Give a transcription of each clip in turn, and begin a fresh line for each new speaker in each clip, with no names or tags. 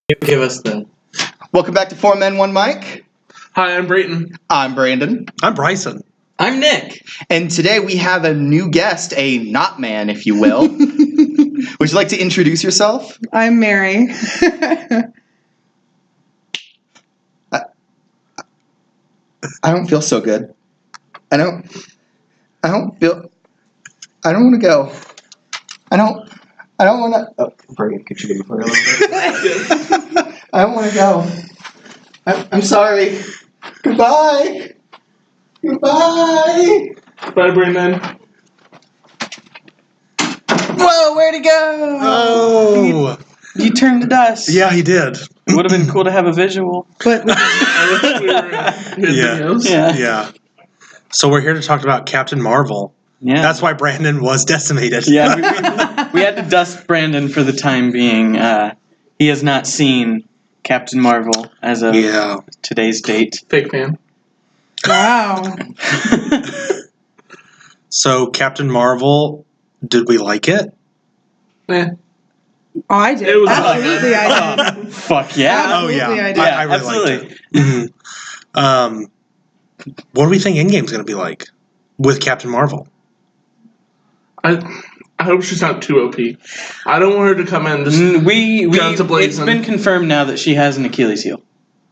Give us the.
Welcome back to Four Men, One Mic.
Hi, I'm Brayton.
I'm Brandon.
I'm Bryson.
I'm Nick.
And today we have a new guest, a not man, if you will. Would you like to introduce yourself?
I'm Mary.
I don't feel so good. I don't want to go. I don't want to. Oh, Brandon, could you give me for a little bit? I don't want to go. I'm sorry. Goodbye. Goodbye.
Bye, Brayton.
Whoa, where'd he go?
Oh,
You turned to dust.
yeah, he did.
It would have been cool to have a visual.
But
I wish we were
Yeah.
videos.
Yeah.
Yeah. So we're here to talk about Captain Marvel.
Yeah.
That's why Brandon was decimated.
Yeah. We had to dust Brandon for the time being. He has not seen Captain Marvel as of today's date.
Fake fan.
wow.
So Captain Marvel, did we like it?
Eh.
Oh, I did.
It was
Absolutely, I did.
Fuck yeah.
Oh yeah,
Absolutely, I did.
Yeah,
I really
absolutely.
liked it. What do we think Endgame's going to be like with Captain Marvel?
I hope she's not too OP. I don't want her to come in just guns
It's
a-blazing.
been confirmed now that she has an Achilles heel.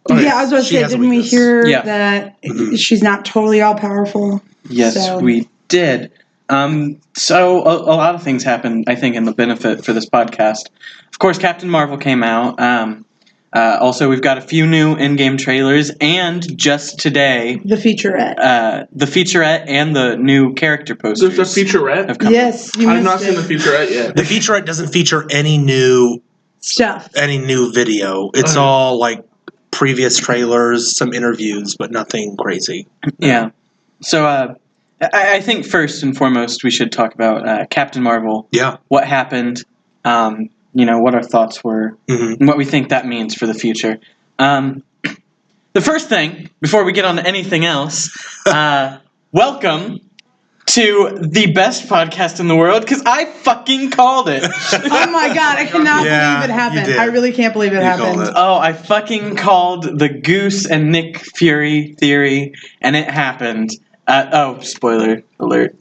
Okay.
Yeah, I was about to
She
say,
has a
didn't we
weakness.
hear
Yeah.
that she's not totally all powerful?
Yes,
So-
we did. So a lot of things happened, I think, in the benefit for this podcast. Of course, Captain Marvel came out. Also, we've got a few new in-game trailers, and just today,
The featurette.
the featurette and the new character posters.
There's a featurette.
have come
Yes, you
I've
missed
not seen
it.
the featurette yet.
The featurette doesn't feature any new
Stuff.
video. It's
Okay.
all like previous trailers, some interviews, but nothing crazy.
Yeah. So I think first and foremost we should talk about Captain Marvel.
Yeah.
What happened? What our thoughts were,
Mhm.
and what we think that means for the future. The first thing, before we get on to anything else, welcome to the best podcast in the world, because I fucking called it.
Oh my god, I cannot
Yeah,
believe it
you
happened.
did.
I really can't believe it
You
happened.
called it.
Oh, I fucking called the Goose and Nick Fury theory, and it happened. Spoiler alert.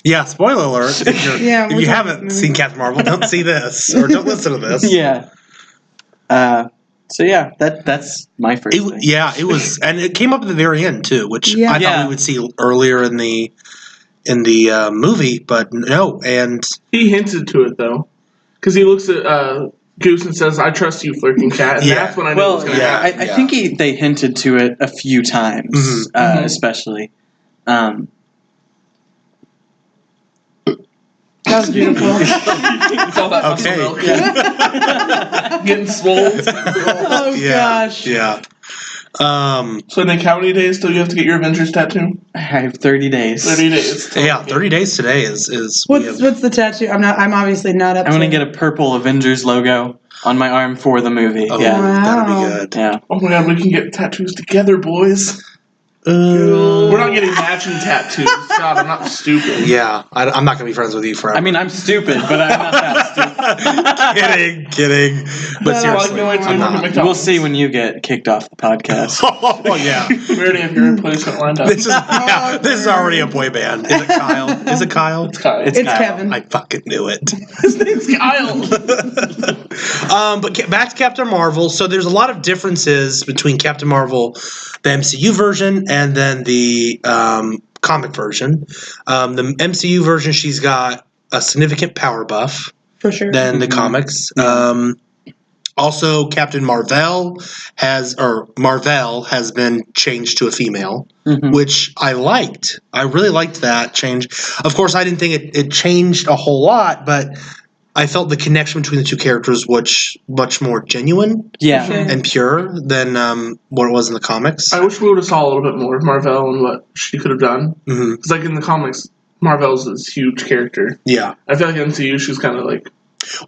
Yeah, spoiler alert. If
Yeah,
if
we're
you
talking
haven't
this
seen Captain Marvel, don't see this or don't listen to this.
Yeah. So yeah, that's my first thing.
It was, and it came up at the very end too, which
Yeah.
I thought
Yeah.
we would see earlier in the movie, but no. And
He hinted to it, though. Because he looks at Goose and says, I trust you, flirting cat. And
Yeah.
that's when I knew it
Well,
was going to
yeah,
happen.
I think they hinted to it a few times,
Mhm.
especially.
That was beautiful.
You call that muscle
Okay.
milk? Getting swole.
Oh
yeah,
gosh.
yeah.
So, Nick, how many days till you have to get your Avengers tattoo?
I have 30 days.
30 days.
Yeah, 30 days today is we have-
What's the tattoo? I'm obviously not up
I want to
to
get a purple Avengers logo on my arm for the movie.
oh,
Yeah.
that'll
Wow.
be good.
Yeah.
Oh my god, we can get tattoos together, boys. We're not getting matching tattoos. God, I'm not stupid.
Yeah, I'm not gonna be friends with you forever.
I mean, I'm stupid, but I'm not that stupid.
kidding. But
That
seriously,
Well, I can't wait till
I'm
you work at
not.
McDonald's.
We'll see when you get kicked off the podcast.
Oh yeah,
We already have your replacement lined up.
this is already a boy band. Is it Kyle? Is it Kyle?
It's Kyle.
It's
It's
Kyle.
Kevin.
I fucking knew it.
His name's Kyle.
But back to Captain Marvel. So there's a lot of differences between Captain Marvel, the MCU version, and then the comic version. The MCU version, she's got a significant power buff
for sure.
than the comics. Also, Captain Marvel has been changed to a female,
Mhm.
which I liked. I really liked that change. Of course, I didn't think it changed a whole lot, but I felt the connection between the two characters was much more genuine
Yeah.
Sure.
and pure than what it was in the comics.
I wish we would have saw a little bit more of Marvel and what she could have done.
Hmm.
Because, like, in the comics, Marvel's this huge character.
Yeah.
I feel like in MCU, she's kind of like...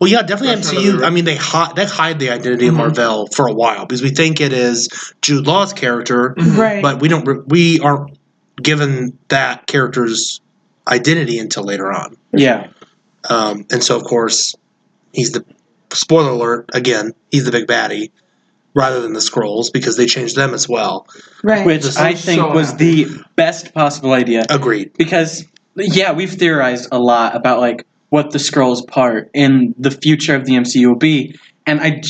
Well, yeah, definitely
That's
MCU.
another-
I mean, they hide the identity of
Mhm.
Marvel for a while because we think it is Jude Law's character,
Right.
but we aren't given that character's identity until later on.
Yeah.
And so, of course, he's the spoiler alert, again, he's the big baddie, rather than the Skrulls, because they changed them as well.
Right.
Which I think
so
was
happy.
the best possible idea.
Agreed.
Because, yeah, we've theorized a lot about, like, what the Skrulls' part in the future of the MCU will be, and I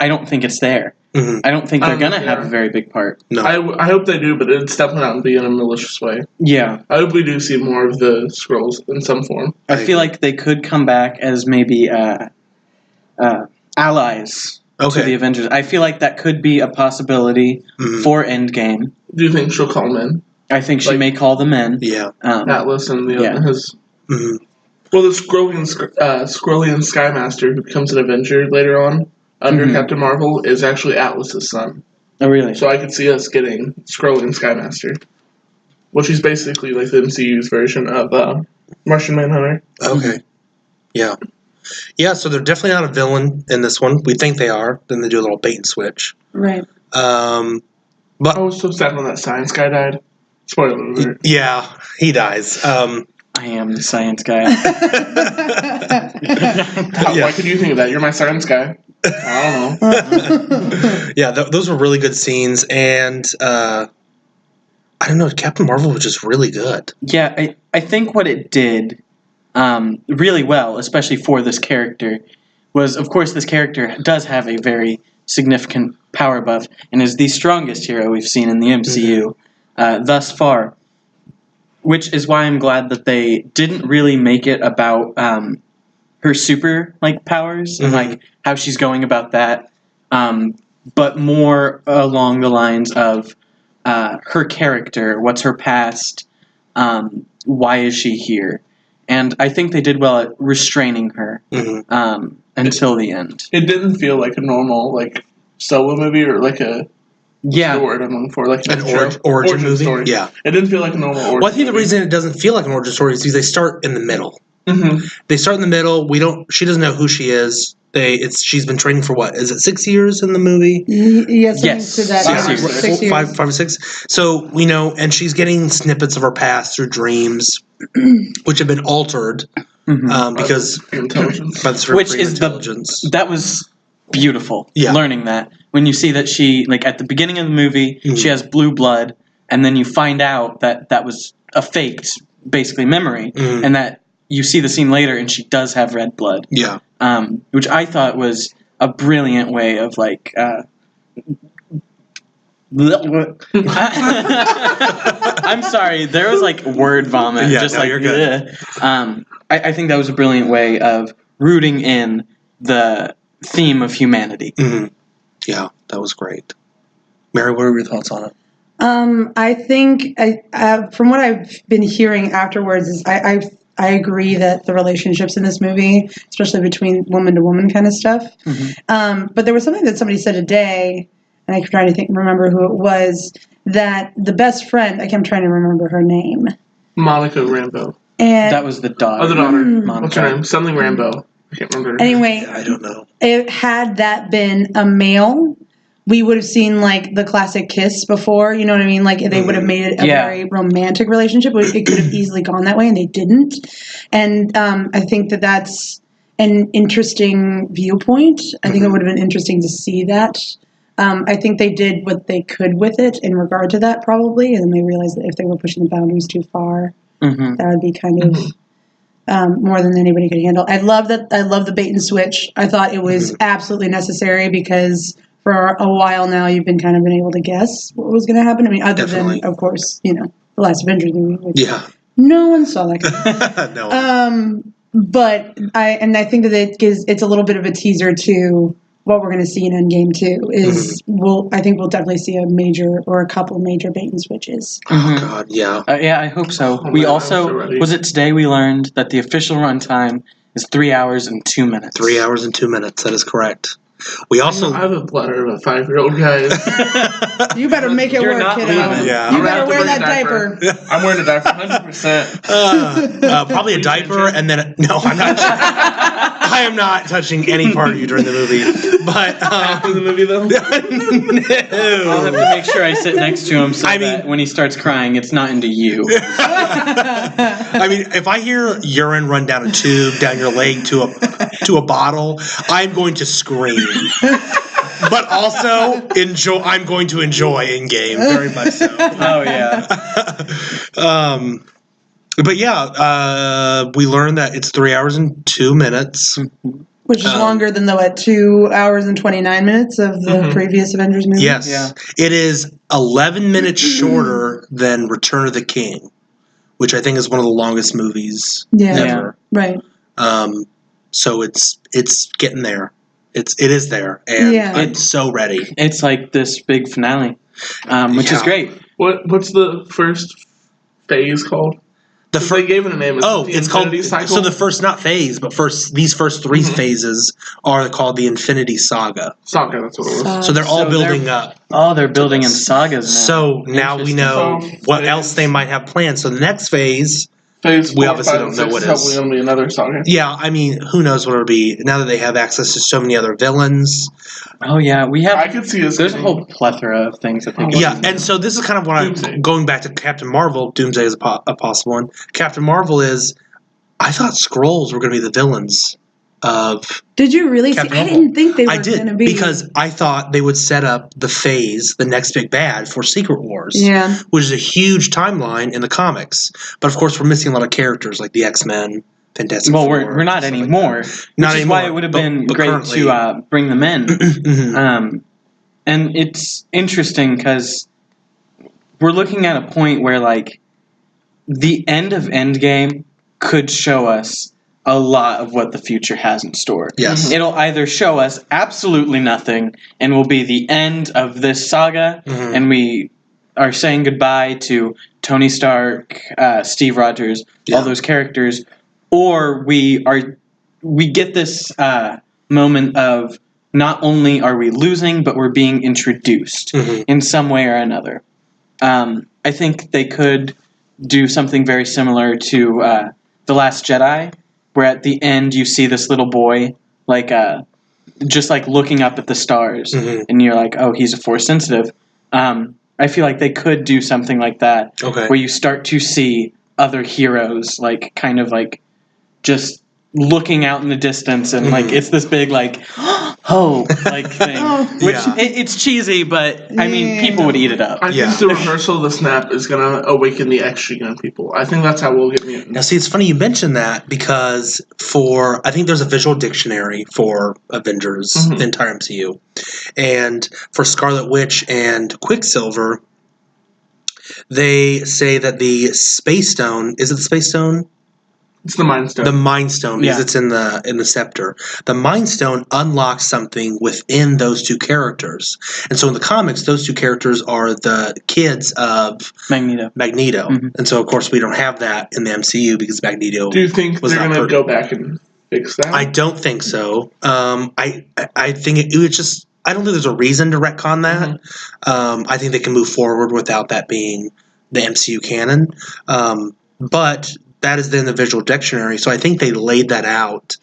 don't think it's there.
Mhm.
I don't think
I
they're
don't
going to
think
have
they
a
are.
very big part.
No.
I hope they do, but it's definitely not be in a malicious way.
Yeah.
I hope we do see more of the Skrulls in some form.
I feel like they could come back as maybe allies to the
Okay.
Avengers. I feel like that could be a possibility
Mhm.
for Endgame.
Do you think she'll call them in?
I think she
Like-
may call them in.
Yeah.
Atlas and
Yeah.
his.
Mhm.
Well, the Skrullian Skymaster who becomes an Avenger later on under
Mhm.
Captain Marvel is actually Atlas's son.
Oh, really?
So I could see us getting Skrullian Skymaster, which is basically like the MCU's version of Martian Manhunter.
Okay. Yeah. Yeah, so they're definitely not a villain in this one. We think they are. Then they do a little bait and switch.
Right.
I was so sad when that science guy died. Spoiler alert.
Yeah, he dies.
I am the science guy.
Why could you think of that? You're my science guy. I don't know.
Yeah, those were really good scenes, and I don't know, Captain Marvel was just really good.
Yeah, I think what it did really well, especially for this character, was, of course, this character does have a very significant power buff and is the strongest hero we've seen in the MCU thus far, which is why I'm glad that they didn't really make it about her super powers and like how she's going about that, but more along the lines of her character, what's her past, why is she here, and I think they did well at restraining her until the end.
It didn't feel like a normal solo movie or like a
Yeah,
the word I'm looking for, like
An
intro.
origin movie?
story.
Yeah.
It didn't feel like a normal origin.
Well, I think the
movie.
reason it doesn't feel like an origin story is because they start in the middle.
Mm-hmm.
They start in the middle. She doesn't know who she is. She's been training for what? Is it 6 years in the movie?
Yes,
Yes,
to that.
6 years.
6 years.
Five or six. So we know, and she's getting snippets of her past through dreams, which have been altered because
Intelligence.
by the Supreme
Which is
intelligence.
that was beautiful.
Yeah.
Learning that when you see that she at the beginning of the movie she has blue blood, and then you find out that that was a faked basically memory, and that you see the scene later and she does have red blood.
Yeah.
Which I thought was a brilliant way of I'm sorry, there was word vomit.
Yeah,
just
no, you're good.
ugh. I think that was a brilliant way of rooting in the theme of humanity.
Yeah, that was great. Mary, what are your thoughts on it?
I think from what I've been hearing afterwards is I agree that the relationships in this movie, especially between woman to woman kind of stuff. But there was something that somebody said today, and I'm trying to remember who it was, that the best friend, I'm trying to remember her name.
Monica Rambeau.
And
That was the daughter.
Oh, the daughter.
Monica.
What's her name? Something Rambeau. I can't remember.
anyway,
I don't know.
had that been a male, we would have seen the classic kiss before, you know what I mean? They would have made it a very romantic relationship. It could have easily gone that way, and they didn't. And I think that that's an interesting viewpoint. I think it would have been interesting to see that. I think they did what they could with it in regard to that, probably, and then they realized that if they were pushing the boundaries too far, that would be kind of more than anybody could handle. I love the bait and switch. I thought it was absolutely necessary because for a while now you've been able to guess what was going to happen. I mean, other
Definitely.
than, of course, the last Avengers movie, which no one saw that coming.
No.
But I think that it's a little bit of a teaser to what we're going to see in Endgame too. I think we'll definitely see a major or a couple major bait and switches.
Oh, God, yeah.
Yeah, I hope so.
Oh,
We
man,
also,
I'm so ready.
was it today we learned that the official runtime is 3 hours and 2 minutes.
3 hours and 2 minutes. That is correct. We also.
I have a bladder of a 5-year-old guy.
You better make it
You're
work,
not
kiddo.
leaving.
Yeah.
You
I'm gonna
better
have to
wear
wear
that
a
diaper.
I'm wearing a diaper 100%.
Probably a diaper, and then no, I'm not. I am not touching any part of you during the movie. But
After the movie, though?
I'll have to make sure I sit next to him so that when he starts crying, it's not into you.
I mean, if I hear urine run down a tube down your leg to to a bottle, I'm going to scream. But also I'm going to enjoy Endgame very much so.
Oh yeah.
But yeah, we learned that it's 3 hours and 2 minutes.
Which is longer than the 2 hours and 29 minutes of the previous Avengers movie.
Yes.
Yeah.
It is 11 minutes shorter than Return of the King, which I think is one of the longest movies ever.
Right.
So it's getting there. It is there, and I'm so ready.
It's like this big finale, which is great.
What's the first phase called? They gave it a name.
It's called
Cycle?
So the first, not phase, but these first 3 phases are called the Infinity Saga.
Saga, that's what it was.
So they're all building up.
Oh, they're building in sagas now.
So now we know what else they might have planned. So the next phase,
Phase 4,
we obviously don't know what it is.
Probably going to be another saga.
Yeah, I mean, who knows what it'll be now that they have access to so many other villains.
Oh yeah, we have.
I could see us.
There's a whole plethora of things that they.
Yeah, and so this is kind of what I'm going back to Captain Marvel. Doomsday is a possible one. Captain Marvel is. I thought Skrulls were going to be the villains of.
Did you really? I didn't think they were going to be.
Because I thought they would set up the next big bad for Secret Wars.
Yeah.
Which is a huge timeline in the comics, but of course we're missing a lot of characters like the X-Men. Fantastic Four,
we're not anymore.
Not
which is
anymore,
why it would have been
but
great
currently.
to bring them in. And it's interesting because we're looking at a point where like the end of Endgame could show us a lot of what the future has in store.
Yes.
It'll either show us absolutely nothing and will be the end of this saga, and we are saying goodbye to Tony Stark, Steve Rogers, all those characters, or we get this moment of not only are we losing, but we're being introduced in some way or another. I think they could do something very similar to The Last Jedi, where at the end you see this little boy like just like looking up at the stars, and you're like, oh, he's a Force sensitive. I feel like they could do something like that, where you start to see other heroes like kind of like just looking out in the distance, and like it's this big like hope like thing, which it's cheesy, but I mean people would eat it up.
I think the reversal of the snap is gonna awaken the extra young people. I think that's how we'll get mutants.
Now, see, it's funny you mentioned that because I think there's a visual dictionary for Avengers, the entire MCU, and for Scarlet Witch and Quicksilver, they say that the Space Stone, is it the Space Stone?
It's the Mind Stone.
The Mind Stone, because it's in the scepter. The Mind Stone unlocks something within those two characters. And so in the comics, those two characters are the kids of Magneto. And so, of course, we don't have that in the MCU because Magneto.
Do you think they're going to go back and fix that?
I don't think so. I think it would just... I don't think there's a reason to retcon that. I think they can move forward without that being the MCU canon. But... that is in the visual dictionary, so I think they laid that out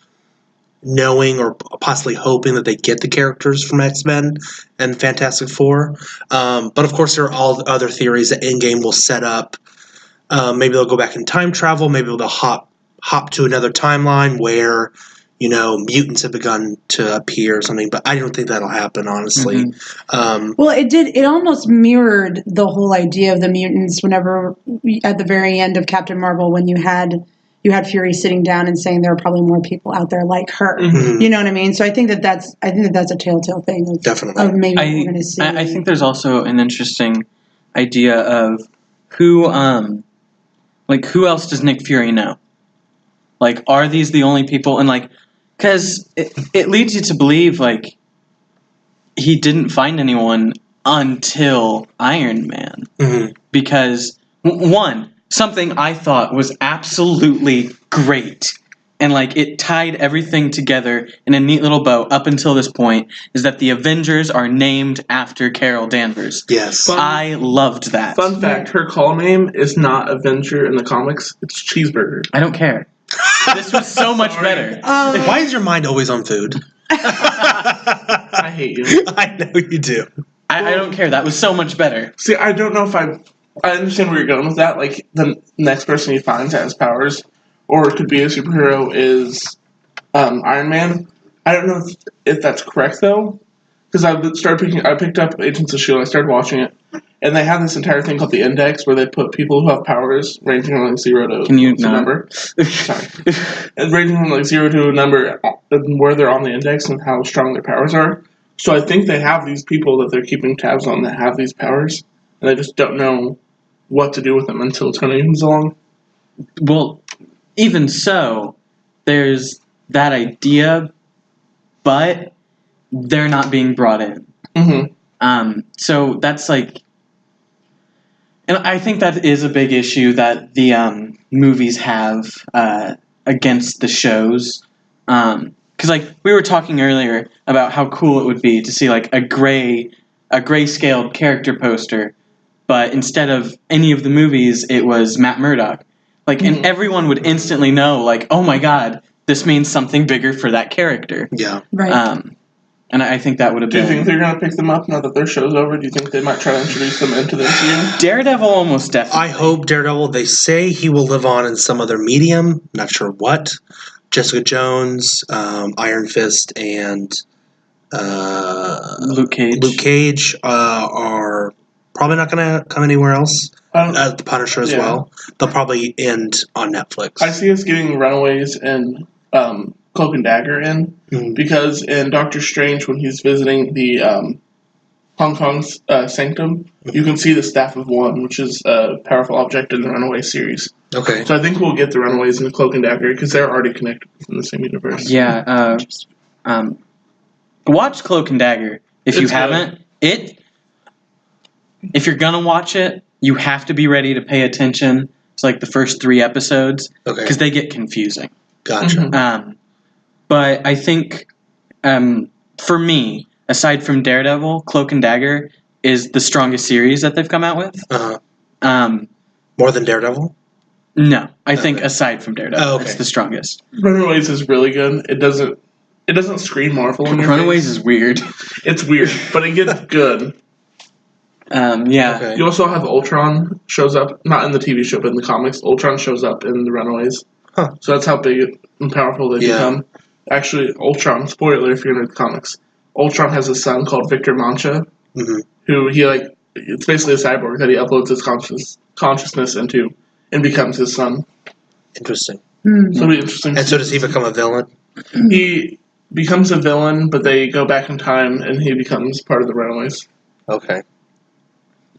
knowing or possibly hoping that they get the characters from X-Men and Fantastic Four. But of course, there are all other theories that Endgame will set up. Maybe they'll go back in time travel. Maybe they'll hop to another timeline where, you know, mutants have begun to appear or something. But I don't think that'll happen, honestly.
Well, it did. It almost mirrored the whole idea of the mutants. Whenever at the very end of Captain Marvel, when you had Fury sitting down and saying there are probably more people out there like her. You know what I mean? So I think that's a telltale thing.
Definitely.
Of maybe we're going to see.
I think there's also an interesting idea of who else does Nick Fury know? Like, are these the only people? And like, because it leads you to believe like he didn't find anyone until Iron Man, because something I thought was absolutely great, and like it tied everything together in a neat little bow up until this point, is that the Avengers are named after Carol Danvers.
Yes.
I loved that.
Fun fact, her call name is not Avenger in the comics, it's Cheeseburger.
I don't care. This was so much better.
Why is your mind always on food?
I hate you.
I know you do.
I don't care. That was so much better.
See, I don't know if I understand where you're going with that. Like, the next person he finds has powers, or it could be a superhero, is Iron Man. I don't know if that's correct though, because I picked up Agents of Shield. I started watching it, and they have this entire thing called the Index, where they put people who have powers ranging from like 0 to a number. Sorry, and ranging from like 0 to a number, and where they're on the index and how strong their powers are. So I think they have these people that they're keeping tabs on that have these powers, and they just don't know what to do with them until Tony comes along.
Well, even so, there's that idea, but they're not being brought in.
Mm-hmm.
So that's like, and I think that is a big issue that the movies have against the shows. Because like we were talking earlier about how cool it would be to see like a grayscaled character poster, but instead of any of the movies, it was Matt Murdock. Like, and everyone would instantly know, like, oh my god, this means something bigger for that character.
Yeah.
Right.
And I think that would have been...
Do you think they're going to pick them up now that their show's over? Do you think they might try to introduce them into the MCU?
Daredevil almost definitely.
I hope Daredevil, they say he will live on in some other medium. Not sure what. Jessica Jones, Iron Fist, and
Luke Cage.
Are probably not going to come anywhere else. The Punisher as well. They'll probably end on Netflix.
I see us getting Runaways and Cloak and Dagger in, because in Doctor Strange, when he's visiting the Hong Kong's Sanctum, you can see the Staff of One, which is a powerful object in the Runaways series.
Okay.
So I think we'll get the Runaways and the Cloak and Dagger, because they're already connected in the same universe.
Yeah. Watch Cloak and Dagger if you
It's
haven't. If you're gonna watch it, you have to be ready to pay attention to like the first 3 episodes, because they get confusing.
Gotcha.
Mm-hmm.
But I think, for me, aside from Daredevil, Cloak and Dagger is the strongest series that they've come out with.
More than Daredevil?
No, I think aside from Daredevil, it's the strongest.
Runaways is really good. It doesn't scream Marvel in your
Runaways
face.
is weird.
It's weird, but it gets good.
Yeah.
Okay.
You also have Ultron shows up, not in the TV show, but in the comics. Ultron shows up in the Runaways.
Huh.
So that's how big and powerful they become. Actually, Ultron, spoiler if you're into the comics, Ultron has a son called Victor Mancha, who it's basically a cyborg that he uploads his consciousness into and becomes his son.
Interesting.
So it'll be interesting.
And so does he become a villain?
He becomes a villain, but they go back in time and he becomes part of the Runaways.
Okay.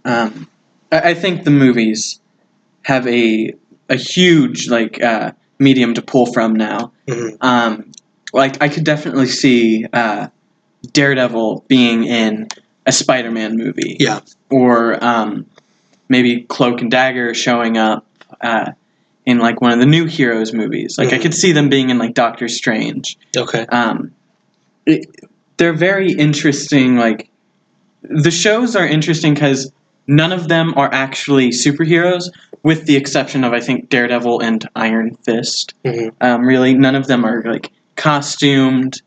I think the movies have a huge medium to pull from now. Like I could definitely see Daredevil being in a Spider-Man movie.
Yeah.
Or maybe Cloak and Dagger showing up in like one of the new Heroes movies. Like I could see them being in like Doctor Strange.
Okay.
They're very interesting. Like the shows are interesting because none of them are actually superheroes, with the exception of I think Daredevil and Iron Fist. Really, none of them are like costumed.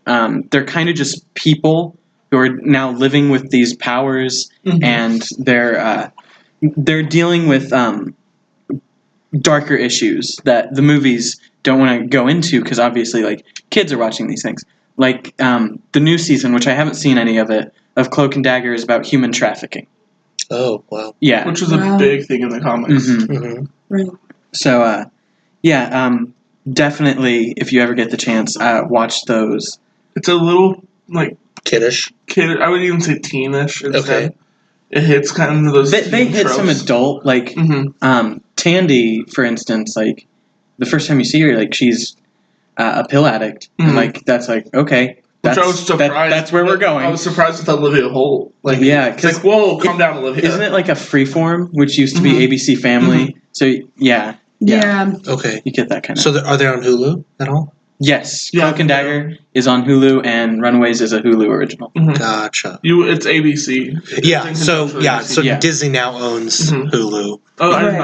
They're kind of just people who are now living with these powers, and they're dealing with darker issues that the movies don't want to go into because obviously like kids are watching these things. Like the new season, which I haven't seen any of it, of Cloak and Dagger is about human trafficking.
Oh, wow.
Yeah.
Which was a big thing in the comics.
Right.
So, definitely, if you ever get the chance, watch those.
It's a little, like...
Kiddish?
I would even say teenish instead.
Okay.
It hits kind of those
They hit
tropes.
some adult, like, Tandy, for instance, like, the first time you see her, like, she's a pill addict. And, like, that's like, okay.
Which I was surprised.
That's where we're going.
I was surprised with Olivia Holt. Like,
yeah,
it's like, whoa, calm down, Olivia.
Isn't it like a Freeform, which used to be ABC Family? So, yeah.
Okay.
You get that kind of...
So are they on Hulu at all?
Yes.
Yeah.
Cloak and Dagger is on Hulu, and Runaways is a Hulu original.
Gotcha.
It's ABC.
So Disney now owns Hulu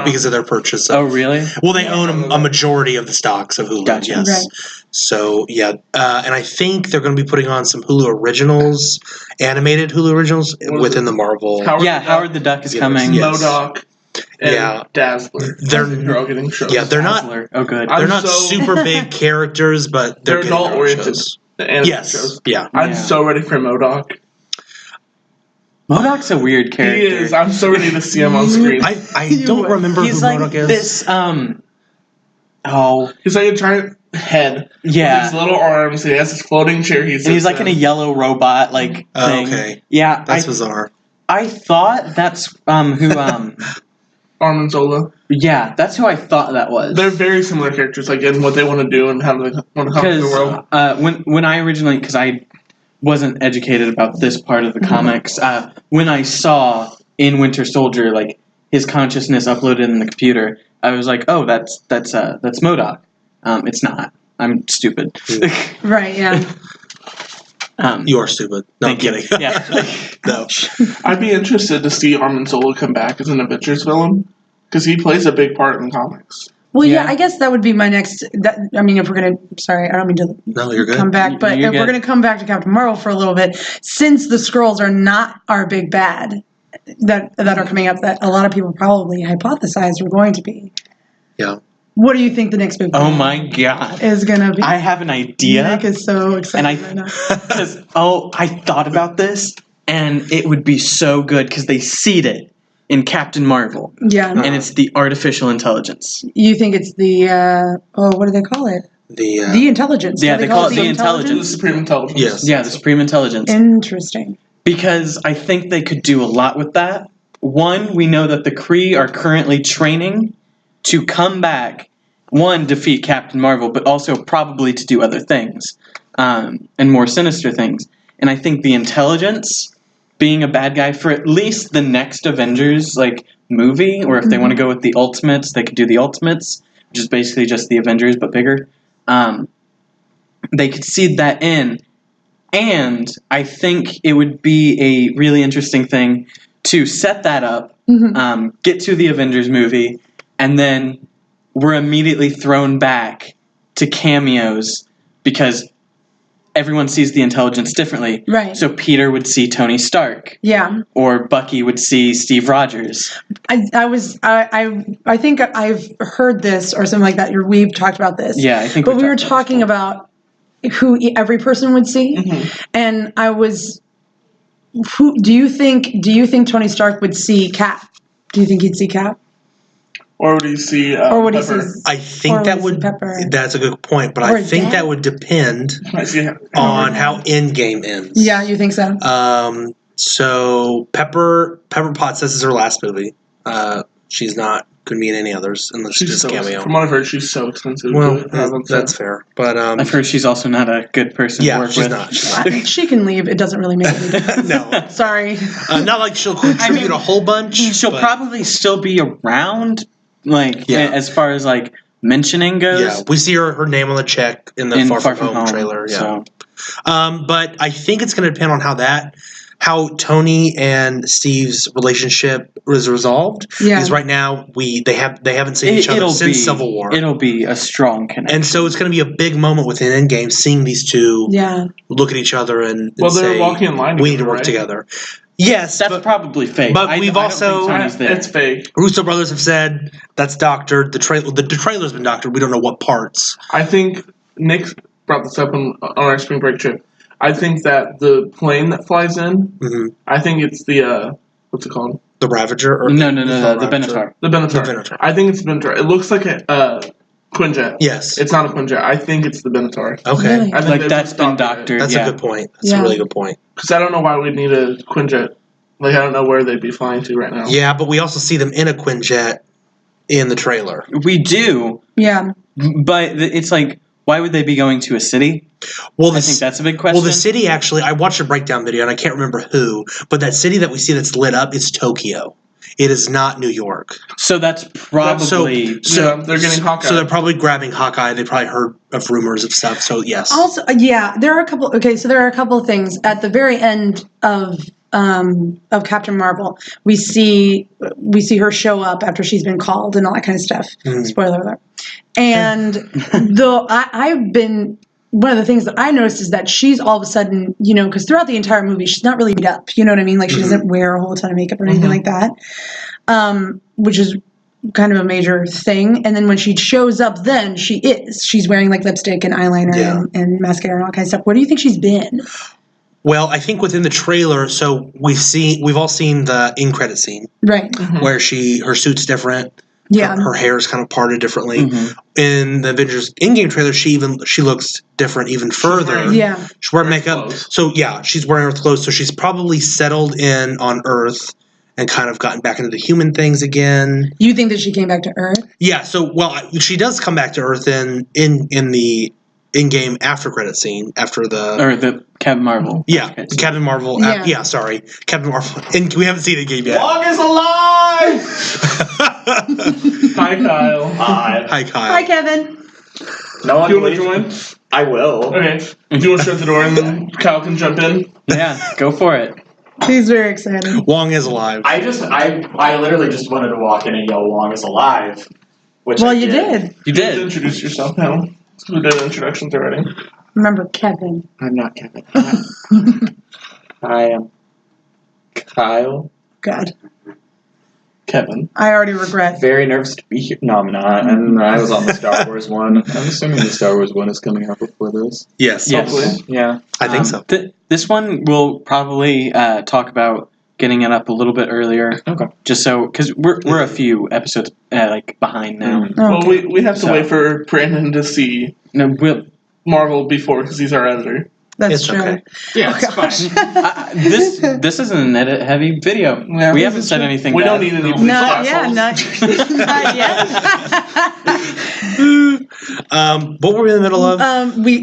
because of their purchase.
Oh, really?
Well, they own a majority of the stocks of Hulu.
Gotcha.
Yes.
Right.
So, and I think they're going to be putting on some Hulu originals, animated Hulu originals within the Marvel.
Howard the Duck is coming.
Yes. MODOK. and Dazzler. They're all getting shows.
Yeah, they're not.
Dazzler. Oh, good.
I'm
They're not
so-
super big characters, but
They're
getting their own
adult-oriented
shows.
animated
Yes.
shows.
Yeah.
I'm
Yeah.
so ready for MODOK.
MODOK's a weird character.
He is. I'm so ready to see him on screen.
I don't remember
He's
who
like
MODOK is.
this.
He's like a giant head.
Yeah.
With his little arms. He has his floating chair.
And he's like in a yellow robot thing.
okay.
Yeah,
That's bizarre.
I thought that's who.
Armin Zola.
Yeah, that's who I thought that was.
They're very similar characters, like in what they want to do and how they want to come to the world.
When I originally, because I wasn't educated about this part of the comics, when I saw in Winter Soldier like his consciousness uploaded in the computer, I was like, oh, that's MODOK. It's not. I'm stupid.
Right, yeah.
You are stupid. No, I'm
Thank you.
kidding.
Yeah.
No.
I'd be interested to see Armin Zola come back as an Avengers villain, because he plays a big part in the comics.
Well, yeah,
Yeah.
I guess that would be my next. I mean, if we're gonna, sorry, I don't mean to
No, you're good.
come back, but
You're
if we're
good.
gonna come back to Captain Marvel for a little bit, since the Skrulls are not our big bad that are coming up, that a lot of people probably hypothesized were going to be.
Yeah.
What do you think the next big
Oh
bad
my god.
is gonna be?
I have an idea.
Nick is so excited
And
right now.
Because I thought about this, and it would be so good because they seed it in Captain Marvel,
Yeah,
and it's the artificial intelligence.
you think it's the what do they call it? The intelligence.
Yeah,
Do
they call it the
The
intelligence.
Supreme Intelligence.
Yes.
Yeah, the supreme intelligence.
Interesting.
Because I think they could do a lot with that. One, we know that the Kree are currently training to come back. One, defeat Captain Marvel, but also probably to do other things and more sinister things. And I think the intelligence being a bad guy for at least the next Avengers movie, or if they want to go with the Ultimates, they could do the Ultimates, which is basically just the Avengers but bigger. They could seed that in, and I think it would be a really interesting thing to set that up, get to the Avengers movie, and then we're immediately thrown back to cameos because everyone sees the intelligence differently.
Right.
So Peter would see Tony Stark,
Yeah.
or Bucky would see Steve Rogers.
I think I've heard this or something like that. We've talked about this.
Yeah, I think.
But we were
talked about
talking
this
about who every person would see, and I was. Who do you think Tony Stark would see Cap? Do you think he'd see Cap?
Or would he see
Or would he
Pepper?
see?
I think
Or
that
was it
would.
Pepper?
That's a good point, but
Or
I think
Dad?
that would depend
I see him.
on how Endgame ends.
Yeah, you think so?
So Pepper Potts, this is her last movie. She's not going to be in any others unless
She's
she's
so,
cameo.
from what I've heard, she's so expensive.
Well,
to have on
that's
set.
fair, but
I've heard she's also not a good person to
yeah,
work
she's
with.
not.
She can leave. It doesn't really make any difference.
No,
Sorry.
not like she'll contribute a whole bunch.
She'll
but-
probably still be around,
Yeah.
as far as mentioning goes.
Yeah, we see her name on the check in the
in
Far From Home trailer. Yeah,
So.
but I think it's going to depend on how Tony and Steve's relationship is resolved.
Yeah.
Because right now they haven't seen each other
It'll
since
be
Civil War,
It'll be a strong connection.
and so it's going to be a big moment within Endgame, seeing these two
Yeah.
look at each other and
Well, they're
say,
walking in line
we need to
together,
work
right?
together. Yes,
That's
but
probably fake.
but
I
we've
don't
also-
think Tony's there.
It's fake.
Russo brothers have said that's doctored. The trailer's been doctored. We don't know what parts.
I think Nick brought this up on our spring break trip. I think that the plane that flies in,
Mm-hmm.
I think it's the what's it called?
The Ravager or
No,
Ravager?
the Benatar.
The Benatar.
The Benatar.
I think it's the Benatar. It looks like a Quinjet.
Yes.
It's not a Quinjet. I think it's the Benatar.
Okay.
Really?
I think they
That's
just
been
doctored it.
doctored.
That's
yeah.
a good point. That's
Yeah.
a really good point.
Because I don't know why we'd need a Quinjet. I don't know where they'd be flying to right now.
Yeah, but we also see them in a Quinjet in the trailer.
We do,
Yeah.
but it's why would they be going to a city?
Well,
I think that's a big question.
well, the city actually. I watched a breakdown video, and I can't remember who, but that city that we see that's lit up is Tokyo. It is not New York.
So that's probably
Yeah, they're getting Hawkeye.
So they're probably grabbing Hawkeye. They probably heard of rumors of stuff. So yes.
Also, yeah, there are a couple. Okay, so there are a couple of things at the very end of Captain Marvel. We see her show up after she's been called and all that kind of stuff.
Mm.
Spoiler alert. And though I've been one of the things that I noticed is that she's all of a sudden, because throughout the entire movie, she's not really beat up. You know what I mean? Like, she doesn't wear a whole ton of makeup or anything like that, which is kind of a major thing. And then when she shows up, then she's wearing like lipstick and eyeliner and mascara and all kinds of stuff. Where do you think she's been?
Well, I think within the trailer, so we've all seen the in credit scene,
right?
Where her suit's different.
Yeah,
her hair is kind of parted differently. In the Avengers Endgame trailer, she looks different even further. She's wearing makeup.
Clothes.
So yeah, she's wearing Earth clothes. So she's probably settled in on Earth and kind of gotten back into the human things again.
You think that she came back to Earth?
Yeah. So she does come back to Earth in the in-game after credit scene after
the Captain Marvel.
Yeah, Captain Marvel. Sorry, Captain Marvel. And we haven't seen the game yet.
Wong is alive.
Hi, Kyle.
Hi.
Hi, Kyle.
Hi, Kevin.
No one.
Do you want to join?
I will.
Okay. Do you want to shut the door and then Kyle can jump in?
Yeah, go for it.
He's very excited.
Wong is alive.
I literally just wanted to walk in and yell "Wong is alive," which
you did.
You did.
Introduce yourself now. We did introductions already.
Remember Kevin.
I'm not Kevin. I am Kyle.
God.
Kevin.
I already regret.
Very nervous to be here. No, I'm not. I was on the Star Wars one. I'm assuming the Star Wars one is coming out before this.
Yes.
Hopefully.
Yeah.
I think so.
This one we'll probably talk about getting it up a little bit earlier.
Okay.
Just so, because we're a few episodes behind now.
Well, we have to wait for Brandon to see Marvel before because he's our editor.
That's
It's
true.
okay.
Yeah, it's fine.
This isn't an edit heavy video.
Yeah,
we haven't said anything.
We
bad.
don't need any
Not,
police
yeah,
assholes.
not yet.
What were we in the middle of?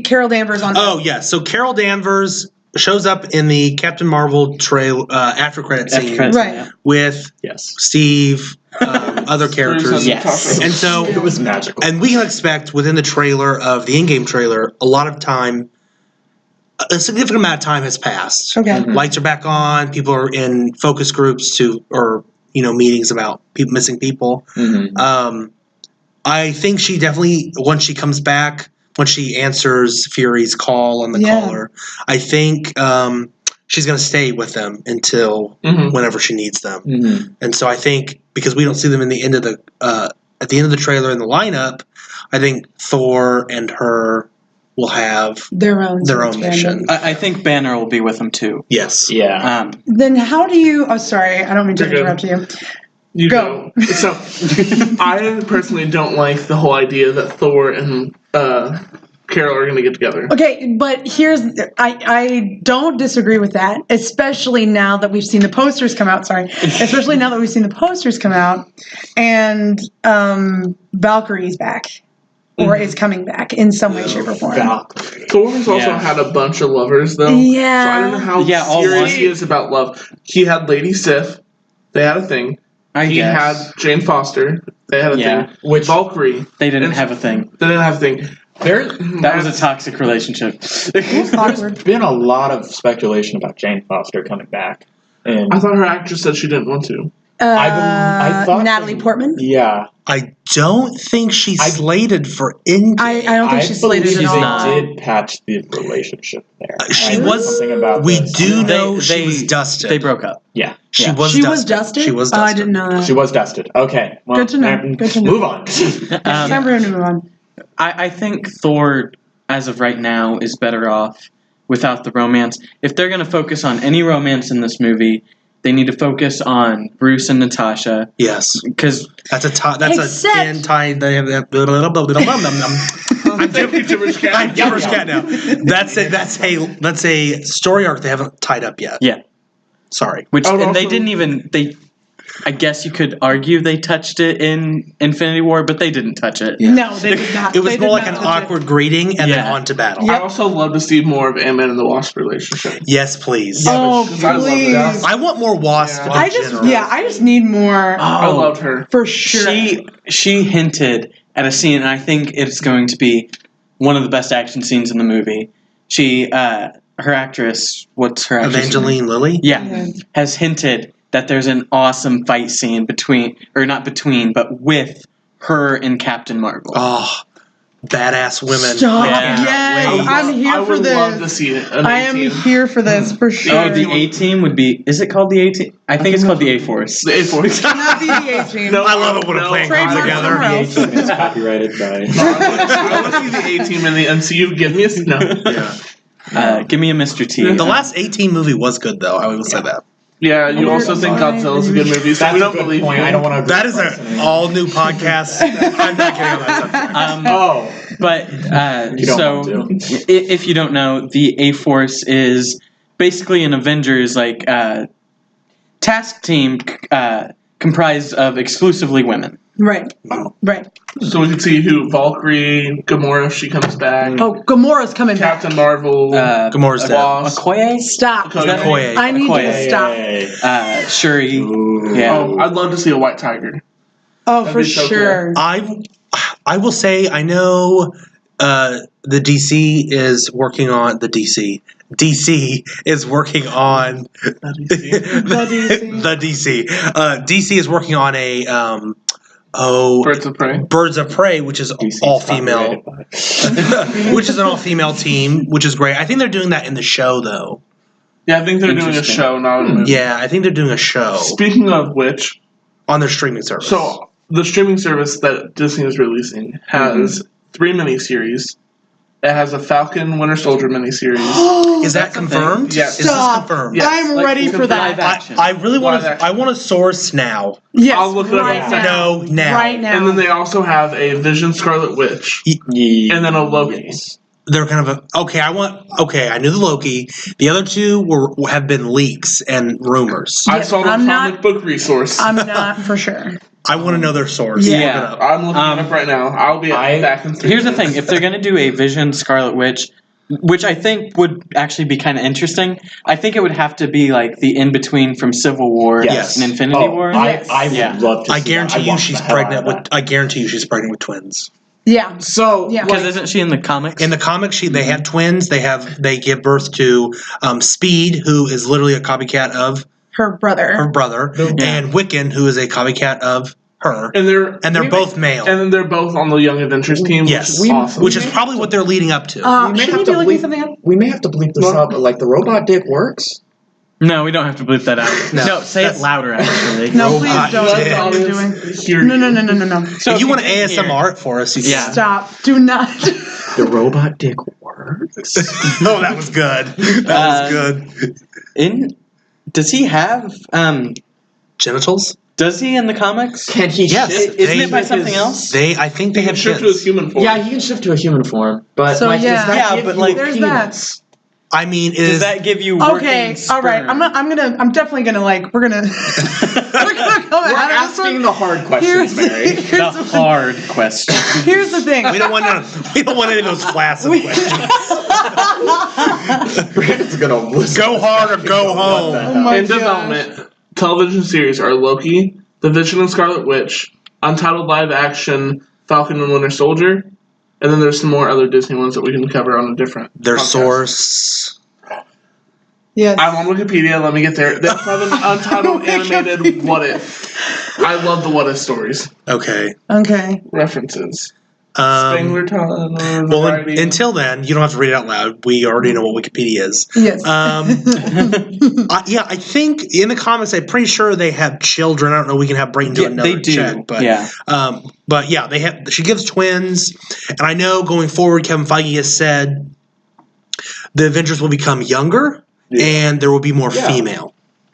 Carol Danvers on.
Oh yeah, so Carol Danvers shows up in the Captain Marvel after credit scene
Right.
with
Steve,
other characters.
Yes.
And so
it was magical.
And we can expect within the trailer of the in-game trailer, a significant amount of time has passed.
Okay.
Lights are back on. People are in focus groups or meetings about missing people. I think she definitely, once she comes back, once she answers Fury's call on the caller, I think she's going to stay with them until whenever she needs them. And so I think because we don't see them at the end of the trailer in the lineup, I think Thor and her will have
their own
mission.
I think Banner will be with them too.
Yes.
Yeah.
Then how do you? Oh, sorry, I don't mean to interrupt you.
You
Go.
So, I personally don't like the whole idea that Thor and Carol are going to get together.
Okay, but I don't disagree with that, especially now that we've seen the posters come out. Especially now that we've seen the posters come out, and Valkyrie's back. Or is coming back in some way, shape, or form.
Thor's also had a bunch of lovers, though.
Yeah.
So I don't know how serious he is about love. He had Lady Sif. They had a thing. He had Jane Foster. They had a thing. With Valkyrie.
They didn't have a thing.
They didn't have a thing.
That was a toxic relationship.
There's been a lot of speculation about Jane Foster coming back. And
I thought her actress said she didn't want to.
I thought
Natalie Portman?
Yeah.
I don't think she's slated for Endgame.
I don't think she's slated at all.
They did patch the relationship there.
She was.
Something about
we
this.
do know she was dusted.
They broke up.
Yeah.
She
Yeah.
was
She
dusted.
was dusted?
She was
Oh,
dusted.
I didn't know that.
She was dusted. Okay. Well,
Good to know. Good to know.
Move on.
Time for him to move on.
I think Thor, as of right now, is better off without the romance. If they're going to focus on any romance in this movie, they need to focus on Bruce and Natasha.
Yes,
because
that's an anti. They have. I'm gibberish cat now. That's a story arc they haven't tied up yet.
Yeah,
sorry.
They didn't even I guess you could argue they touched it in Infinity War, but they didn't touch it.
Yeah. No, they did not.
It was more like an awkward greeting and then on to battle.
I also love to see more of Ant-Man and the Wasp relationship.
Yes, please.
Oh, please.
I want more Wasp.
I just need more.
I loved her.
For sure.
She hinted at a scene, and I think it's going to be one of the best action scenes in the movie. Her actress, what's her actress?
Evangeline Lilly?
Yeah. Has hinted that there's an awesome fight scene but with her and Captain Marvel.
Oh, badass women.
Stop.
Yeah.
Yes, I'm here
I
for
would
this.
love to see it.
I am here for this for sure.
Oh, the A team would be. Is it called the A team? I think it's called the A Force.
The A-Force.
Not be the A team.
No,
I love it when a plan comes
Trademark
together.
somewhere else.
It's copyrighted by.
I want to see the A-Team in the MCU. Give me a no.
Yeah.
Give me a Mr. T.
The last 18 movie was good, though. I will say that.
Yeah, you also think Godzilla's a good movie, so we don't believe
point.
you.
I don't want to.
That is an all new podcast. I'm not getting on that subject.
But
You don't
so,
want
if you don't know, the A Force is basically an Avengers task team comprised of exclusively women.
Right. Right.
So we can see who Valkyrie, Gamora if she comes back,
Oh, Gamora's coming back.
Captain Marvel,
Gamora's dead.
Wasp.
Okoye?
Stop.
Is that
Okoye.
I need you to
Okoye.
stop.
Shuri.
Ooh.
Yeah.
Oh, I'd love to see a White Tiger.
Oh,
That'd
for
be so
sure.
I will say I know the DC is working on the DC. DC is working on the DC. DC is working on a
Birds of Prey.
Birds of Prey, which is
DC's
all female,
copyrighted by-
which is an all female team, which is great. I think they're doing that in the show though.
Yeah, I think they're doing a
Interesting.
show, not a movie.
Yeah, I think they're doing a show
Speaking of which,
on their streaming service.
so the streaming service that Disney is releasing has 3 miniseries. It has a Falcon Winter Soldier miniseries.
Is that
That's a thing.
confirmed?
Yes.
Is this
Stop.
confirmed?
Yes.
I'm
Like,
ready
you
for
can
that.
live action.
I really want
Live
to.
action.
I want a source now.
Yes,
I'll look it up
right
in a
now.
No, now.
Right now.
And then they also have a Vision Scarlet Witch. And then a Loki.
Yes.
They're kind of okay. I knew the Loki. The other two have been leaks and rumors.
I
Yeah,
saw the
I'm
comic
not-
book resource.
I'm not for sure.
I want to know their source.
Yeah.
Look it up.
I'm looking it up right now. I'll be back in 3
Here's the
minutes.
thing: if they're gonna do a Vision Scarlet Witch, which I think would actually be kind of interesting, I think it would have to be like the in between from Civil War
Yes.
and Infinity War.
Yes.
I would
Yeah.
love to.
I
see
guarantee
that.
you
want
she's
the hell out
pregnant
of
with.
that.
I guarantee you she's pregnant with twins.
Yeah.
So,
Yeah.
Because isn't she in the comics?
In the comics, they have twins. They give birth to Speed, who is literally a copycat of
Her brother.
her brother, and Wiccan, who is a copycat of her,
and
they're both male.
and then they're both on the Young Adventures team.
Yes,
which is awesome.
which is probably what they're leading up to.
We may
Should
have
we
to
be looking
bleep-
something up?
We may have to bleep this out, but like the robot dick works.
No, we don't have to bleep that out.
No.
No, say it louder. Actually,
No, please
Robot
don't.
Let
dick.
the
What are you
audience
doing?
hear
No,
you.
no, no, no, no, no.
So
if you want to
can hear-
ASMR it for us, you can.
Yeah.
Stop. Do not.
The robot dick works.
Oh, that was good. That was good.
Does he have?
Genitals?
Does he in the comics?
Can he
Yes.
shift?
Isn't
They-
it by something else?
I think they
He can
have
shift to his
kids.
human form.
Yeah, he can shift to a human form, but
So,
like,
yeah.
does that
Yeah,
give
but,
you
like,
a
there's
penis?
I mean,
Does
is
that give you
Okay.
working
All right.
sperm?
I'm definitely gonna like. We're gonna. We're gonna come
We're
out of this
asking
one.
the hard questions, Mary.
the
Here's the
hard question.
Here's the thing.
we don't want any of those flaccid questions.
Brandon's gonna listen.
Go hard or go home.
Oh my
In
gosh.
development, television series are Loki, The Vision and Scarlet Witch, Untitled Live Action, Falcon and Winter Soldier, and then there's some more other Disney ones that we can cover on a different
Their
podcast.
source.
Yes.
I'm on Wikipedia, let me get there. They have an untitled animated What If. I love the What If stories.
Okay.
Okay.
References. Spangler Tunnel,
Well,
variety.
until then, you don't have to read it out loud. We already know what Wikipedia is.
Yes.
Yeah, I think in the comics, I'm pretty sure they have children. I don't know. We can have Brayton do another
they do.
check, but
Yeah.
but yeah, they have. She gives twins, and I know going forward, Kevin Feige has said the Avengers will become younger, and there will be more female.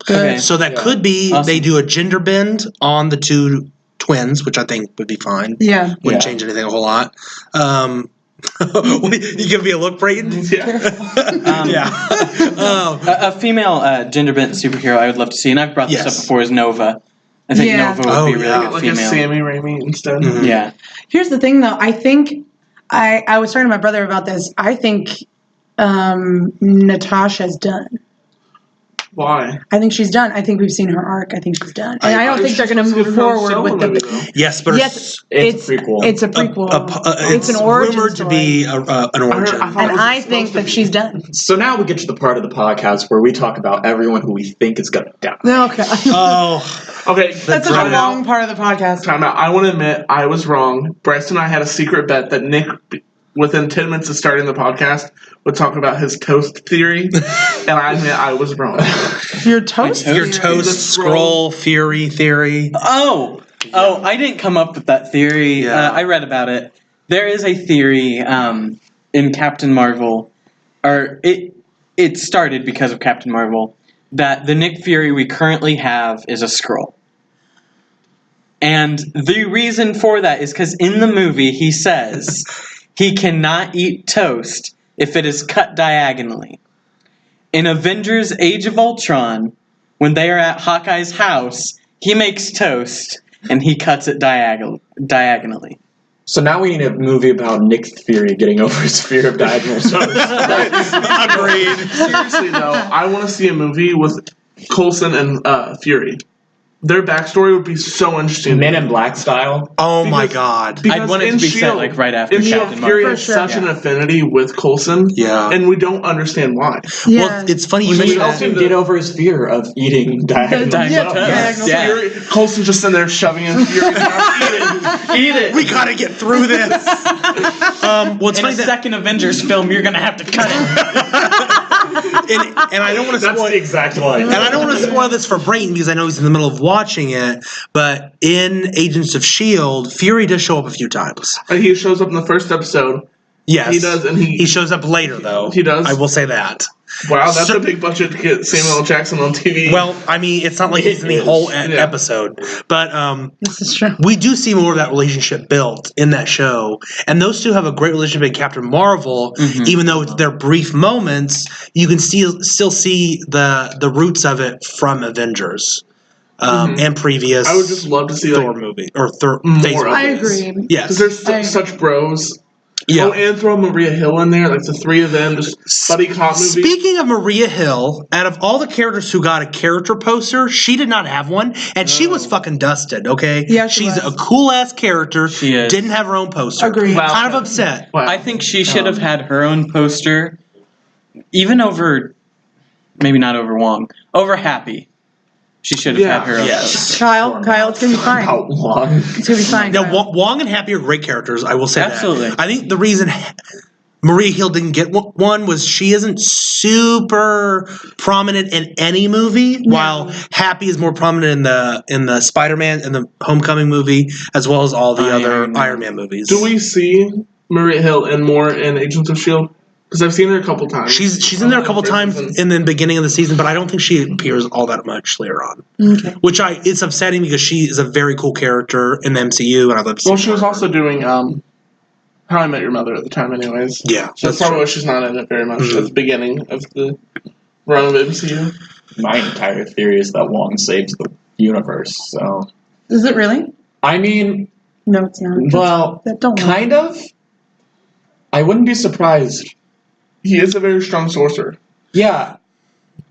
Okay.
So that
Yeah.
could be
Awesome.
they do a gender bend on the two twins, which I think would be fine.
Yeah.
Wouldn't
Yeah.
change anything a whole lot. You give me a look, Brayton?
Yeah.
Yeah.
A female gender bent superhero I would love to see, and I've brought this
Yes.
up before, is Nova. I think
Yeah.
Nova would
Oh,
be a really
yeah.
good
Like a
female.
Sammy Raimi instead.
Mhm.
Yeah.
Here's the thing, though. I think I was talking to my brother about this. I think Natasha's done.
Why?
I think she's done. I think we've seen her arc. I think she's done, and I don't think they're
She's
going to
supposed
move
get her own
forward
solo
with
movie,
the.
though.
Yes, but
Yes,
It's a prequel.
It's a prequel.
it's
an origin
rumored
story.
to be an origin.
I thought
And
it was
I
supposed
think
to
that
be.
she's done.
So now we get to the part of the podcast where we talk about everyone who we think is gonna die.
Okay.
Oh,
Okay,
That's such a long part of the podcast.
Time out. I want to admit I was wrong. Bryce and I had a secret bet that Nick, within 10 minutes of starting the podcast, would talk about his toast theory, and I admit I was wrong.
Your toast?
Your toast scroll Fury theory.
Oh, I didn't come up with that theory.
Yeah.
I read about it. There is a theory in Captain Marvel, or it started because of Captain Marvel, that the Nick Fury we currently have is a Skrull. And the reason for that is because in the movie he says he cannot eat toast if it is cut diagonally. In Avengers Age of Ultron, when they are at Hawkeye's house, he makes toast and he cuts it diagonally.
So now we need a movie about Nick Fury getting over his fear of diagonal toast.
Agreed.
Seriously, though, I want to see a movie with Coulson and Fury. Their backstory would be so interesting.
Men in Black style.
Oh my god.
I'd want it to be set like right after
in
Captain
Shield, Fury
Marvel.
has such an affinity with Coulson,
Yeah.
and we don't understand why.
Yeah.
Well, it's funny you
He
mentioned
also
that.
get over his fear of eating diagonal
Diagonal
toast.
toast. Yeah.
Fury, Coulson's just in there shoving in Fury's mouth. Eat it.
We gotta get through this. What's
In
funny
a second Avengers film, you're gonna have to cut it.
and I don't want to
That's
spoil.
the exact line.
And I don't want to spoil this for Brayton because I know he's in the middle of watching it. But in Agents of S.H.I.E.L.D., Fury does show up a few times.
And he shows up in the first episode.
Yes.
He does, and
He shows up later, though.
He does?
I will say that.
Wow, that's
So-
a big budget to get Samuel L. Jackson on TV.
Well, I mean, it's not like he's in the
It
whole
is.
episode. But
This is true.
we do see more of that relationship built in that show. And those two have a great relationship in Captain Marvel. Even though it's their brief moments, you can still see the roots of it from Avengers. And previous
I would just love to see
Thor
like
movie. Or Thor
more
phase
of
one.
I
it.
agree.
Yes.
because there's such bros.
Yeah.
Oh, and throw Maria Hill in there, like the three of them, just buddy cop movie.
Speaking of Maria Hill, out of all the characters who got a character poster, she did not have one, and she was fucking dusted. Okay,
Yeah, she
she's
was.
a cool ass character.
She is.
Didn't have her own poster.
Agreed.
Wow.
Kind of upset.
Wow.
I think she should have had her own poster, even over, maybe not over Wong, over Happy. She should have
Yeah.
had her own
Yes.
poster.
Kyle, it's gonna be fine.
How long?
It's gonna be fine.
Now,
Kyle.
Wong and Happy are great characters. I will say
Absolutely.
that. I think the reason Maria Hill didn't get one was she isn't super prominent in any movie, while Happy is more prominent in the Spider-Man and the Homecoming movie, as well as all the other Iron Man movies.
Do we see Maria Hill in more in Agents of S.H.I.E.L.D.? Because I've seen her a couple times.
She's in there a couple times in the beginning of the season, but I don't think she appears all that much later on.
Okay.
Which it's upsetting because she is a very cool character in the MCU, and I'd love to see
Well, she was
more.
also doing How I Met Your Mother at the time, anyways.
Yeah,
So that's probably why she's not in it very much at the beginning of the run of MCU.
My entire theory is that Wong saves the universe. So,
Is it really?
I mean,
No, it's not.
well,
Don't lie.
kind of. I wouldn't be surprised.
He is a very strong sorcerer.
Yeah,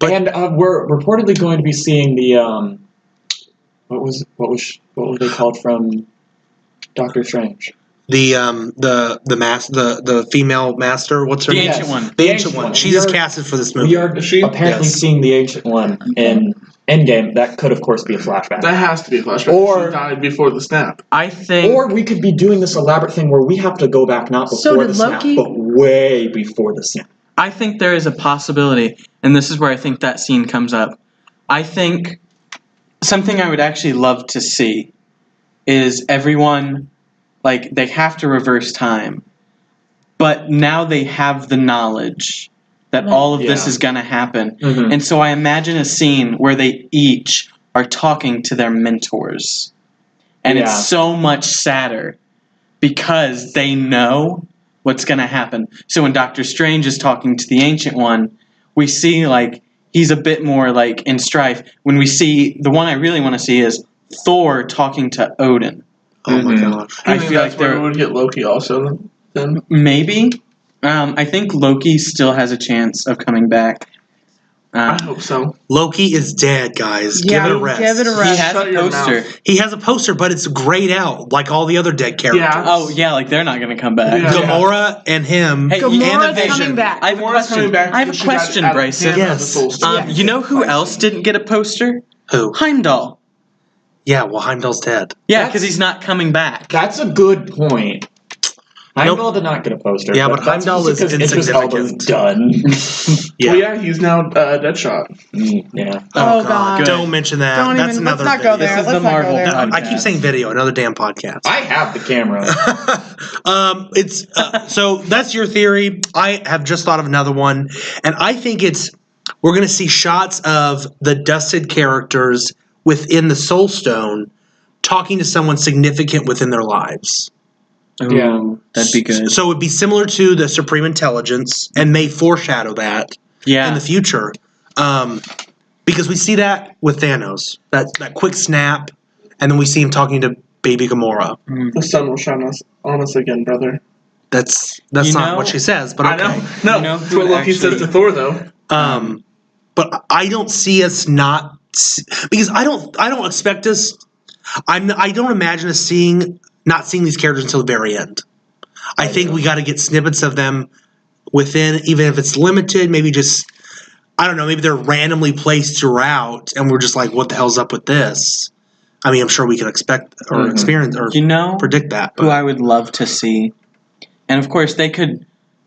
But-
and we're reportedly going to be seeing the what were they called from Doctor Strange?
The female master. What's her
The
name?
Ancient One.
The ancient one. She's
We are-
casted for this movie.
We are
Is she?
apparently
Yes.
seeing the Ancient One in Endgame. That could, of course, be a flashback.
That has to be a flashback.
Or-
she died before the snap.
I think.
Or we could be doing this elaborate thing where we have to go back not before
So did
the snap,
Loki.
but way before the snap.
I think there is a possibility, and this is where I think that scene comes up. I think something I would actually love to see is everyone, like, they have to reverse time, but now they have the knowledge that all of this
Yeah.
is going to happen.
Mhm.
And so I imagine a scene where they each are talking to their mentors. And
Yeah.
it's so much sadder because they know what's going to happen. So when Doctor Strange is talking to the Ancient One, we see, like, he's a bit more, like, in strife. When we see, the one I really want to see is Thor talking to Odin.
Oh my
Mhm.
gosh.
I
I
think
feel
that's
like
where
they're-
we would get Loki also. Then
Maybe. I think Loki still has a chance of coming back.
I hope so.
Loki is dead, guys.
Yeah,
give it a rest.
give it a
He
rest.
has
Shut
a
your
poster.
mouth.
He has a poster, but it's grayed out like all the other dead characters.
Yeah.
Oh, yeah, like they're not going to come back.
Yeah.
Gamora and him
Hey,
and
Gamora's
the Vision.
coming back.
I have a
Gamora's coming
question.
back
I have a
because she got
question,
out of
Bryson.
hand of the
Yes.
Soul Stone.
You know who else didn't get a poster?
Who?
Heimdall.
Yeah, well, Heimdall's dead.
Yeah, because he's not coming back.
That's a good point. Heimdall did not get a poster.
Yeah, but
that's
Heimdall is
because Idris Elba's
insignificant.
done.
Yeah.
Well, yeah, he's now Deadshot.
Yeah.
Oh, God.
Don't mention that.
Don't
That's
even.
another
Let's not go
video.
there.
This is
Let's
the
not
Marvel
go there.
podcast.
I keep saying video, another damn podcast.
I have the camera.
It's so that's your theory. I have just thought of another one, and I think we're going to see shots of the dusted characters within the Soul Stone talking to someone significant within their lives.
Yeah.
Ooh, that'd be good.
So it would be similar to the Supreme Intelligence, and may foreshadow that
Yeah.
in the future, because we see that with Thanos, that quick snap, and then we see him talking to Baby Gamora.
The sun will shine on us again, brother.
That's
You
not
know-
what she says, but okay.
I know. No,
You know
that's
who
what Loki says
actually-
to Thor, though.
But I don't see us not because I don't expect us. I don't imagine us not seeing these characters until the very end. I think we got to get snippets of them within, even if it's limited. Maybe just I don't know. Maybe they're randomly placed throughout, and we're just like, "What the hell's up with this?" I mean, I'm sure we can expect or experience or
You know
predict that.
who
But
I would love to see, and of course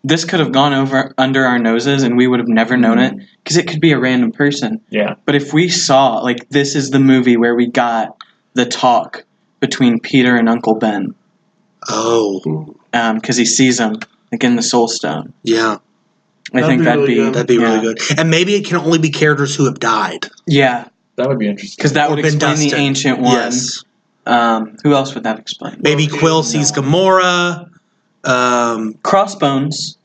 this could have gone over under our noses, and we would have never known it because it could be a random person.
Yeah.
But if we saw, like, this is the movie where we got the talk between Peter and Uncle Ben, because he sees him like in the Soul Stone.
yeah,
I think that'd be
that'd be
yeah.
really good. And maybe it can only be characters who have died.
Yeah,
That would be interesting.
because that
Or
would
been
explain the
dusted.
ancient one.
Yes.
Who else would that explain?
Maybe
Loki,
Quill sees Gamora.
Crossbones.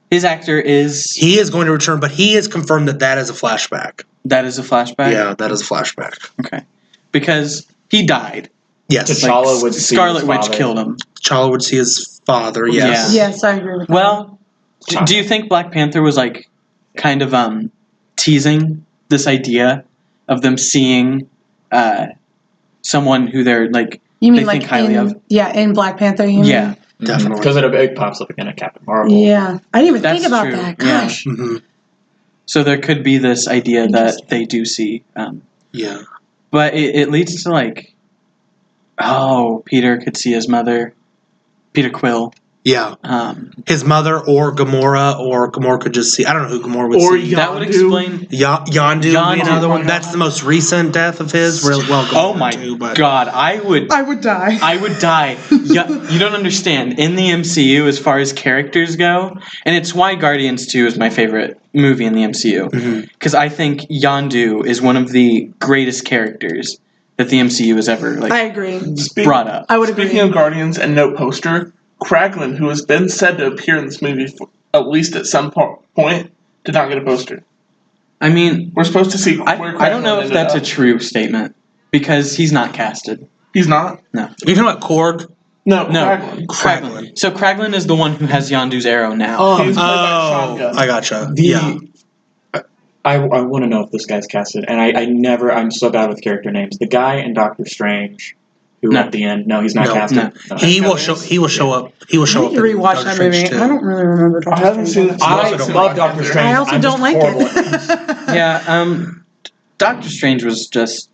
His actor is
He is going to return, but he has confirmed that is a flashback.
that is a flashback.
Yeah, that is a flashback.
Okay, because he died.
Yes.
T'Challa would see
Scarlet
his
Witch
father.
killed him.
T'Challa would see his father. Yes.
Yeah.
Yes, I agree with that.
Well, do you think Black Panther was like kind of teasing this idea of them seeing someone who they're like
You mean
they
like
think highly
in,
of?
yeah, in Black Panther, you mean?
Yeah.
Definitely.
Because it pops up again at Captain Marvel.
Yeah. I didn't even
That's
think about
true.
that.
Yeah.
Gosh.
hmm
So there could be this idea that
Interesting.
they do see,
Yeah.
but it leads to like, oh, Peter could see his mother, Peter Quill.
Yeah. His mother or Gamora could just see. I don't know who Gamora would
Or
see.
That would
Yondu.
explain.
Yondu would be
Yondu.
another one. That's the most recent death of his. Well,
Oh
Gamora
my
too, but
God, I would
die.
I would die. You don't understand. In the MCU, as far as characters go, and it's why Guardians 2 is my favorite movie in the MCU, because I think Yondu is one of the greatest characters that the MCU has ever
I agree.
brought up.
I would agree.
Speaking of Guardians and no poster, Kraglin, who has been said to appear in this movie at least at some point, did not get a poster.
I mean,
We're supposed to see where
I don't know
Kraglin
if
ended
that's a
up.
true statement because he's not casted.
He's not?
No.
you talking about Korg?
No,
No.
Kraglin.
Kraglin. So Kraglin is the one who has Yondu's arrow now.
He's played by Sean Gunn.
I gotcha.
The,
Yeah.
I want to know if this guy's casted, and I'm so bad with character names. The guy in Doctor Strange, who
No.
at the end, no, he's not
No,
casted.
no.
No.
He will show. He will show up. He will
I
show up.
need to
in
rewatch
Doctor
that
Strange
movie.
2.
I don't really remember Doctor
I haven't
Strange.
seen it.
I
Also don't
love
like
Doctor
Avenger.
Strange.
I also
I'm just
don't like
horrible
it.
Yeah, Doctor Strange was just.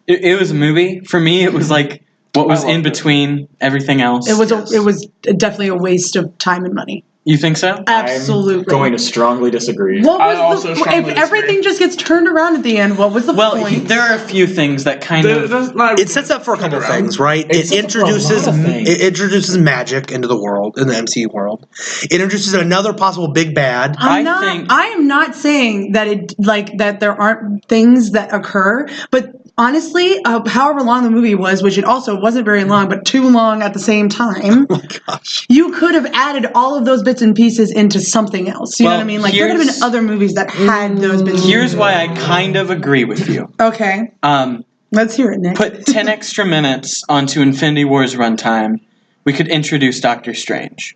It was a movie. For me, it was like what was
I
in
loved it.
between everything else.
It was definitely a waste of time and money.
You think so?
Absolutely.
I'm going to strongly disagree.
What
I
was
also
if
strongly
everything just gets turned around at the end? What was the
Well,
point?
there are a few things that kind of.
It sets up for a couple things, right?
It
It
sets up for a
introduces
lot of things.
it introduces magic into the world, in the MCU world. It introduces another possible big bad.
I
I am not saying that that there aren't things that occur, but honestly, however long the movie was, which it also wasn't very long, but too long at the same time,
Oh my gosh.
you could have added all of those bits and pieces into something else. You know
Well,
what I mean? Like there could have
here's-
been other movies that had those bits.
Here's why I kind of agree with you.
Okay, let's hear it, Nick.
Put 10 extra minutes onto Infinity War's runtime, we could introduce Doctor Strange,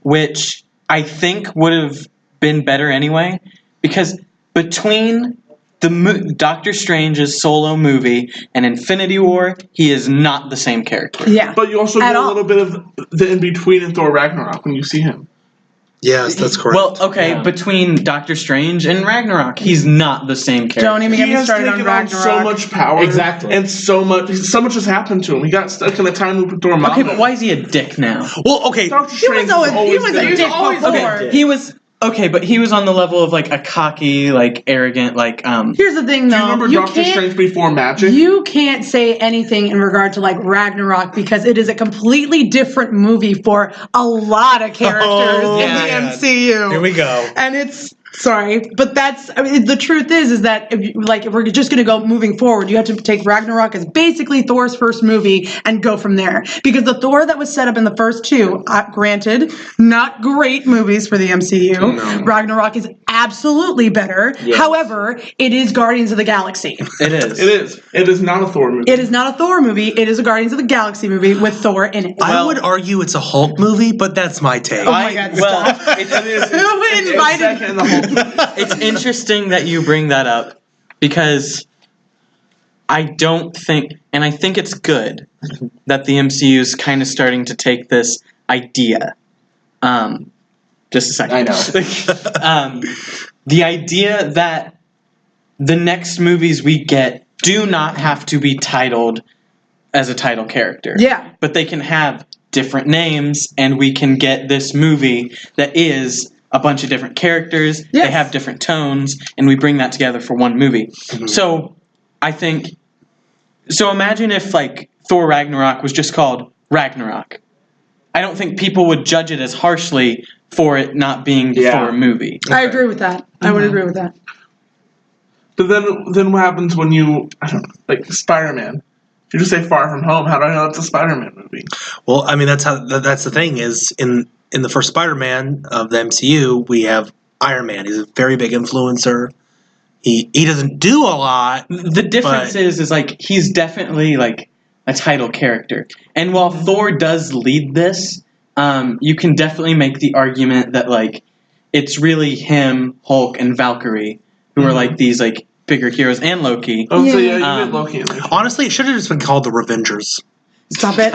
which I think would have been better anyway, because between Doctor Strange's solo movie and Infinity War, he is not the same character.
Yeah,
But you also
At
get a
all.
little bit of the in between in Thor Ragnarok when you see him.
Yes, that's correct.
Well, okay,
Yeah.
between Doctor Strange and Ragnarok, he's not the same character.
Don't even get
He
me
has
started on
taken
Ragnarok.
so much power,
Exactly.
and so much has happened to him. He got stuck in a time loop with Dormammu.
Okay, but why is he a dick now?
well, okay.
Doctor
He was
Strange
always,
has always
a
been
dick
always
before.
been a dick.
He was okay, but he was on the level of like a cocky, like arrogant, like
Here's the thing,
Do
though.
you remember Doctor
can't-
Strange before Magic?
You can't say anything in regard to like Ragnarok because it is a completely different movie for a lot of characters
Oh,
in
yeah.
the MCU.
Here we go.
And it's sorry, but the truth is that if we're just gonna go moving forward, you have to take Ragnarok as basically Thor's first movie and go from there. Because the Thor that was set up in the first two, granted, not great movies for the MCU.
No.
Ragnarok is absolutely better.
Yes.
However, it is Guardians of the Galaxy.
it is.
It is. It is not a Thor movie.
It is not a Thor movie. It is a Guardians of the Galaxy movie with Thor in it.
I would argue it's a Hulk movie, but that's my take.
my God,
well,
stop.
it's,
Who invited?
second in the whole.
it's interesting that you bring that up because I don't think, and I think it's good that the MCU is kind of starting to take this idea. Just a second.
I know.
The idea that the next movies we get do not have to be titled as a title character.
Yeah.
But they can have different names, and we can get this movie that is a bunch of different characters.
Yes.
They have different tones, and we bring that together for one movie.
Mhm.
So I think. So imagine if like Thor Ragnarok was just called Ragnarok. I don't think people would judge it as harshly for it not being
Yeah.
for a movie.
I agree with that. I would agree with that.
But then what happens when you, I don't know, like Spider-Man? If you just say Far From Home, how do I know it's a Spider-Man movie?
Well, I mean, that's the thing is in the first Spider-Man of the MCU, we have Iron Man. He's a very big influencer. He doesn't do a lot.
The difference is like he's definitely like a title character. And while Thor does lead this, you can definitely make the argument that like it's really him, Hulk, and Valkyrie who are like these like bigger heroes, and Loki.
Oh, so
Yeah.
yeah, you get Loki in there.
Honestly, it should have just been called the Revengers.
Stop it.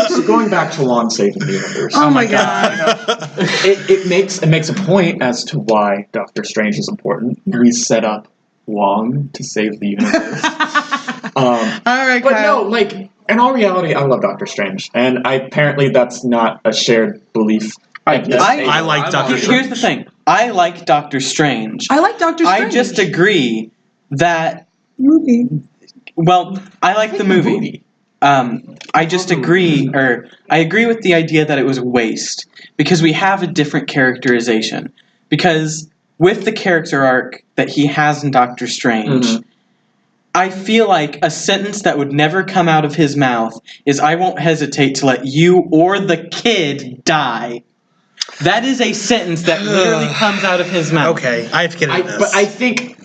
So going back to Wong saving the universe.
Oh my God.
It makes a point as to why Doctor Strange is important. We set up Wong to save the universe.
All right,
But
Kyle.
no, like in all reality, I love Doctor Strange, and apparently that's not a shared belief.
I
like Doctor Strange.
Here's the thing. I like Doctor Strange.
I like Doctor Strange.
I just agree that
movie.
well, I like the movie. I just agree, or I agree with the idea that it was a waste because we have a different characterization. Because with the character arc that he has in Doctor Strange, I feel like a sentence that would never come out of his mouth is, "I won't hesitate to let you or the kid die." That is a sentence that literally comes out of his mouth.
Okay, I have to get into this.
But I think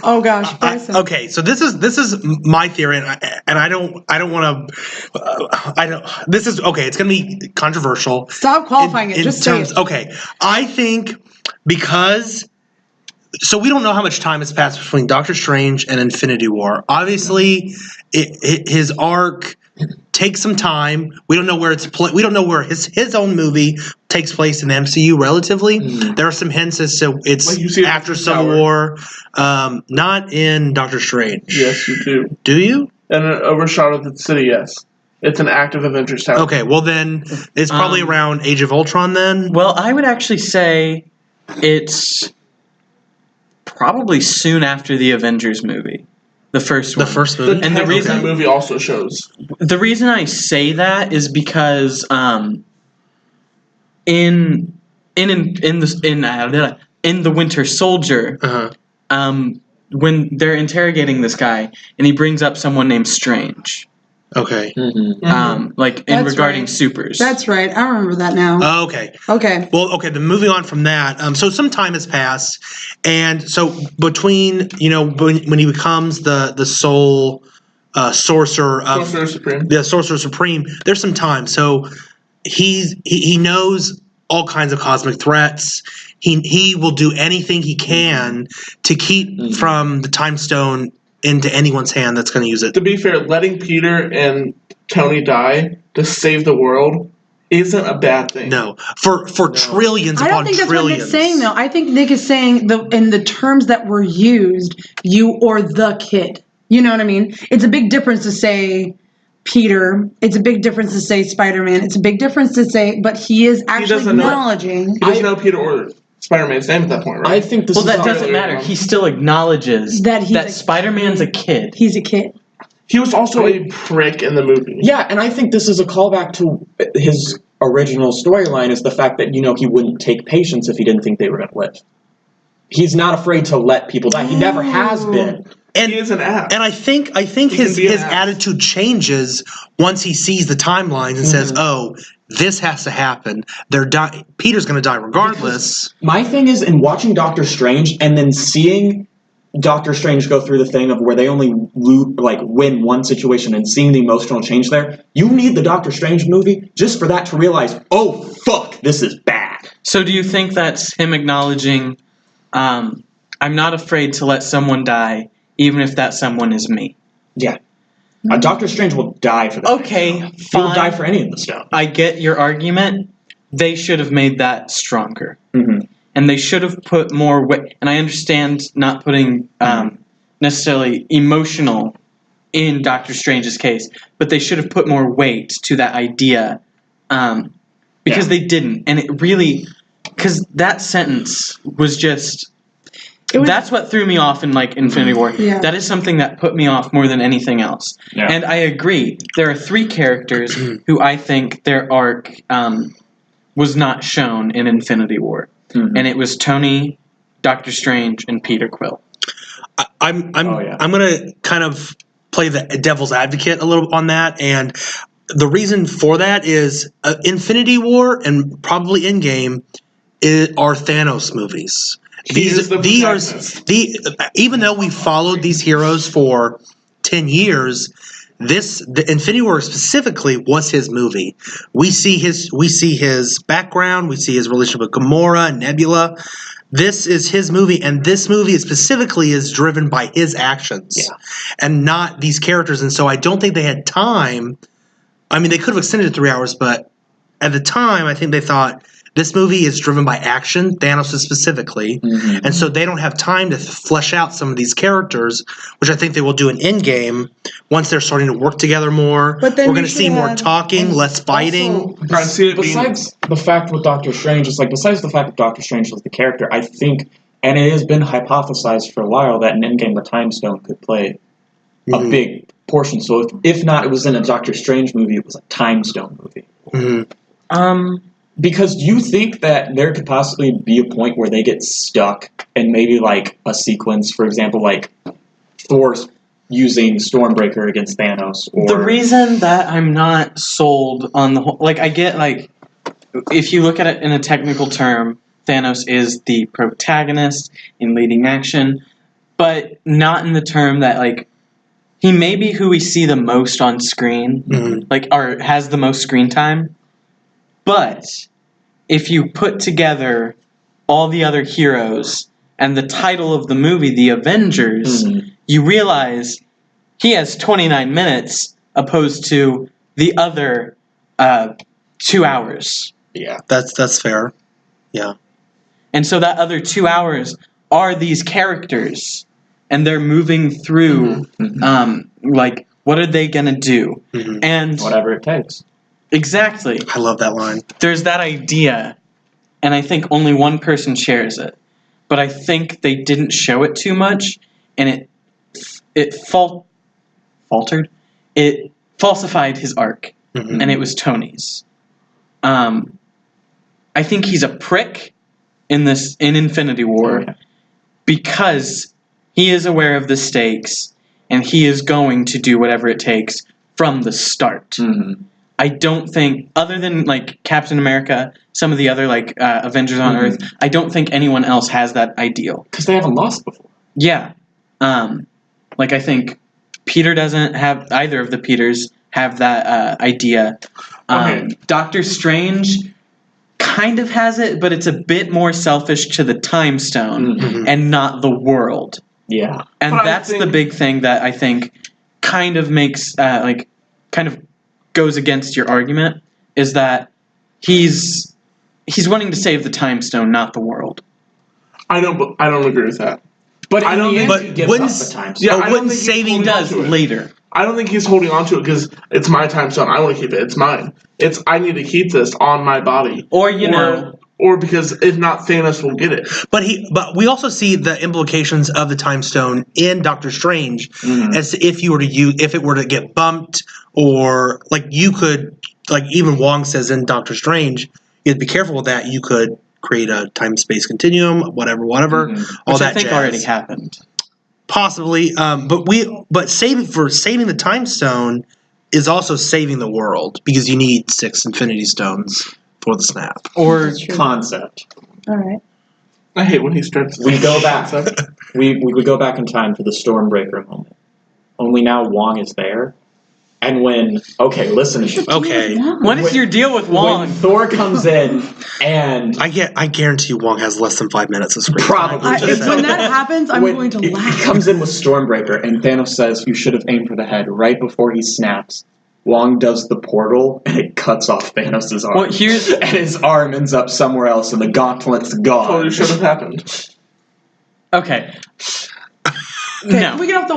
Oh gosh. Bryson.
Okay, so this is my theory, and I don't want to. This is okay. It's going to be controversial.
Stop qualifying it. Just say it.
Okay, I think because. So we don't know how much time has passed between Doctor Strange and Infinity War. Obviously, his arc takes some time. We don't know where we don't know where his own movie takes place in the MCU relatively. There are some hints as to it's
Like you see it
after
in
Civil
Tower.
War, not in Doctor Strange.
Yes, you do.
Do you?
And an overshot of the city, yes. It's an active Avengers tower.
Okay, well then it's probably around Age of Ultron then.
Well, I would actually say it's probably soon after the Avengers movie. The first one.
The first
The
movie.
And the
title of
reason-
that movie also shows.
The reason I say that is because in the Winter Soldier,
Uh-huh.
when they're interrogating this guy, and he brings up someone named Strange,
Okay.
like in
That's
regarding
right.
supers.
That's right. I remember that now.
Okay.
Okay.
Well, okay. Then moving on from that, so some time has passed, and so between when he becomes the sole sorcerer of
Sorcerer Supreme.
the Sorcerer Supreme, there's some time. So he knows all kinds of cosmic threats. He will do anything he can to keep from the Time Stone into anyone's hand that's going to use it.
To be fair, letting Peter and Tony die to save the world isn't a bad thing.
No, for trillions
I
upon
don't think that's what
trillions.
Nick's saying, though. I think Nick is saying in the terms that were used, you or the kid. You know what I mean? It's a big difference to say Peter. It's a big difference to say Spider-Man. It's a big difference to say, but he is actually acknowledging.
He doesn't know Peter or Spider-Man's name at that point, right?
I think this
Well,
is
that doesn't matter. He still acknowledges
That he's
Spider-Man's a kid.
He's a kid.
He was also a prick in the movie.
Yeah, and I think this is a callback to his original storyline, is the fact that, he wouldn't take patients if he didn't think they were going to live. He's not afraid to let people die. He never has been.
And he is an ass.
And I think his attitude changes once he sees the timelines and says, "Oh, this has to happen. Peter's going to die regardless."
Because my thing is, in watching Doctor Strange and then seeing Doctor Strange go through the thing of where they only win one situation and seeing the emotional change there, you need the Doctor Strange movie just for that to realize, oh fuck, this is bad.
So do you think that's him acknowledging, I'm not afraid to let someone die, even if that someone is me?
Yeah. Doctor Strange will die for that.
Okay,
fine. He
fine.
will die for any of the stone.
I get your argument. They should have made that stronger.
Mm-hmm.
And they should have put more weight. And I understand not putting necessarily emotional in Doctor Strange's case, but they should have put more weight to that idea because they didn't. And it really, because that sentence was just, that's what threw me off in Infinity War.
Yeah.
That is something that put me off more than anything else.
Yeah.
And I agree. There are 3 characters who I think their arc was not shown in Infinity War. Mm-hmm. And it was Tony, Doctor Strange, and Peter Quill.
I'm going to kind of play the devil's advocate a little on that, and the reason for that is Infinity War and probably Endgame are Thanos movies. Even though we followed these heroes for 10 years, the Infinity War specifically was his movie. We see his background, we see his relationship with Gamora and Nebula. This is his movie, and this movie specifically is driven by his actions and not these characters. And so I don't think they had time. I mean, they could have extended it 3 hours, but at the time, I think they thought, this movie is driven by action, Thanos specifically, and so they don't have time to flesh out some of these characters, which I think they will do in Endgame once they're starting to work together more.
But then
we're going to see more talking, less fighting.
Besides the fact with Doctor Strange, besides the fact that Doctor Strange was the character, I think, and it has been hypothesized for a while, that in Endgame the Time Stone could play a big portion. So if not, it was in a Doctor Strange movie, it was a Time Stone movie. Because you think that there could possibly be a point where they get stuck and maybe a sequence, for example, Thor's using Stormbreaker against Thanos. Or
the reason that I'm not sold on the whole, I get, if you look at it in a technical term, Thanos is the protagonist in leading action, but not in the term that, he may be who we see the most on screen, or has the most screen time. But if you put together all the other heroes and the title of the movie, The Avengers, you realize he has 29 minutes opposed to the other 2 hours.
Yeah, that's fair. Yeah.
And so that other 2 hours are these characters, and they're moving through, what are they going to do? And
whatever it takes.
Exactly.
I love that line.
There's that idea, and I think only one person shares it. But I think they didn't show it too much, and it faltered. It falsified his arc, and it was Tony's. I think he's a prick in Infinity War because he is aware of the stakes, and he is going to do whatever it takes from the start. I don't think, other than Captain America, some of the other Avengers on Earth, I don't think anyone else has that ideal.
Because they haven't lost before.
Yeah. I think Peter doesn't have, either of the Peters have that idea. Doctor Strange kind of has it, but it's a bit more selfish to the Time Stone and not the world.
Yeah.
And that's the big thing that I think kind of makes, kind of goes against your argument, is that he's wanting to save the Time Stone, not the world.
I don't agree with that.
But
I don't think-
he gives
wouldn't-
up the time.
Yeah, I don't
wouldn't
think he's
saving
holding
Does
on to it.
later.
I don't think he's holding on to it because it's my time stone. I want to keep it. It's mine. I need to keep this on my body. Or because if not, Thanos will get it.
But we also see the implications of the Time Stone in Doctor Strange, as if if it were to get bumped, or like you could, like even Wong says in Doctor Strange, you have to be careful with that. You could create a time space continuum, whatever, all
Which
that
I think
jazz.
already happened.
Possibly, but saving the Time Stone is also saving the world, because you need 6 Infinity Stones for the snap.
Or
That's true.
Concept.
All right.
I hate when he starts.
We go back. We go back in time for the Stormbreaker moment. Only now Wong is there. And listen to me.
Okay.
what is your deal with Wong?
When Thor comes in and
I guarantee Wong has less than 5 minutes of screen time.
Probably.
When that happens, I'm going to
he
laugh.
comes in with Stormbreaker and Thanos says you should have aimed for the head right before he snaps. Wong does the portal and it cuts off Thanos' arm.
Well, here's
And his arm ends up somewhere else and the gauntlet's gone.
Totally should have happened.
okay.
Okay,
No.
can we get off the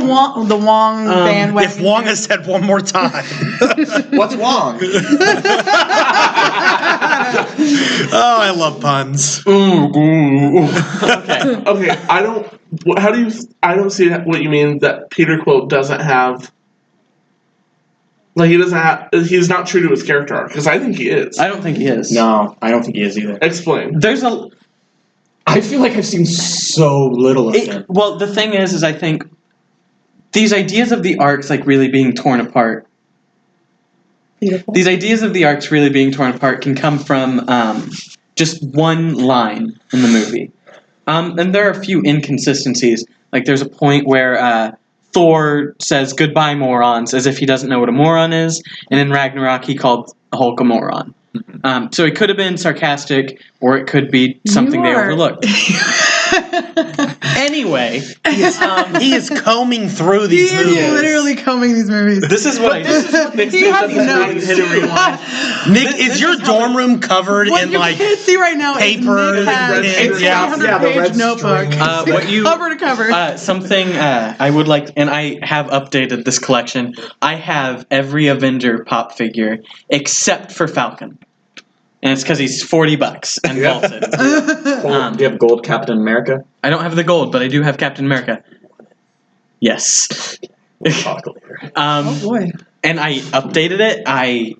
Wong bandwagon?
If Wong has said one more time.
What's Wong?
Oh, I love puns.
Okay.
Okay, I don't see what you mean that Peter Quill doesn't have. Like he's not true to his character arc, because I think he is.
I don't think he is.
No, I don't think he is either.
Explain.
I feel like I've seen so little of him.
Well, the thing is I think these ideas of the arcs like really being torn apart.
Beautiful.
These ideas of the arcs really being torn apart can come from just one line in the movie. And there are a few inconsistencies. Like there's a point where Thor says goodbye morons as if he doesn't know what a moron is, and in Ragnarok he called Hulk a moron. So it could have been sarcastic, or it could be something they overlooked. Anyway,
He is combing through
He
these
is
movies.
literally combing these movies.
this is what I
He has notes.
Hit a rewind.
Nick, is your dorm room covered
What
in
you
like
can't see right now
paper
is Nick has
and
a
red
300-page
red
notebook.
string.
what you
cover to cover.
something I would like, and I have updated this collection. I have every Avenger pop figure except for Falcon, and it's because he's $40 and vaulted.
Do you have gold Captain America?
I don't have the gold, but I do have Captain America. Yes.
We'll talk later.
Oh boy.
And I updated it. I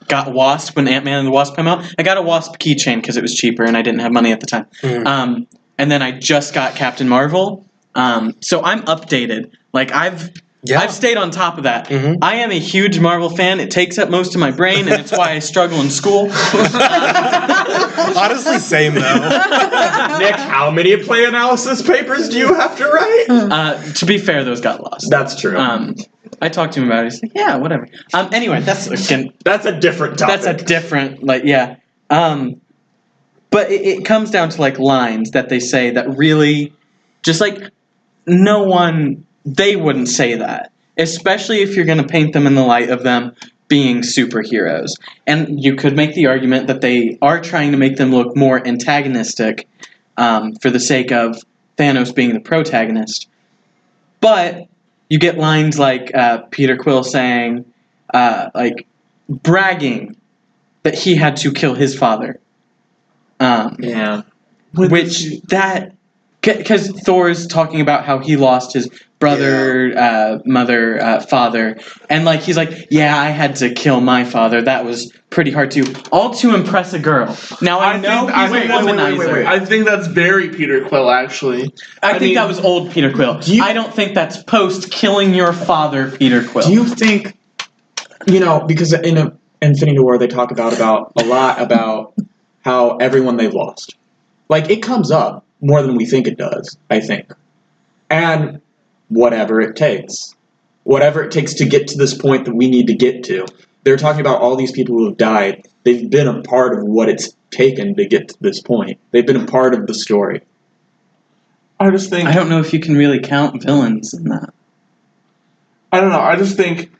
got Wasp when Ant-Man and the Wasp came out. I got a Wasp keychain because it was cheaper and I didn't have money at the time. And then I just got Captain Marvel. So I'm updated. Like I've stayed on top of that.
Mhm.
I am a huge Marvel fan. It takes up most of my brain, and it's why I struggle in school.
honestly same though.
Nick, how many play analysis papers do you have to write?
To be fair, those got lost.
That's true.
I talked to him about it. He's like, yeah, whatever. Anyway, that's
That's a different topic.
That's a different, yeah. But it comes down to, lines that they say that really, just, they wouldn't say that. Especially if you're going to paint them in the light of them being superheroes. And you could make the argument that they are trying to make them look more antagonistic for the sake of Thanos being the protagonist. But you get lines like Peter Quill saying, bragging that he had to kill his father.
Yeah.
Because Thor's talking about how he lost his brother, mother, father, and he's like, yeah, I had to kill my father. That was pretty hard too. All to impress a girl. Now I know he's a womanizer.
I think that's very Peter Quill, actually.
I think that was old Peter Quill. I don't think that's post killing your father, Peter Quill.
Do you think, because in Infinity War they talk about a lot about how everyone they've lost. It comes up more than we think it does, I think. And whatever it takes to get to this point that we need to get to. They're talking about all these people who have died. They've been a part of what it's taken to get to this point. They've been a part of the story.
I just think...
I don't know if you can really count villains in that.
I don't know. I just think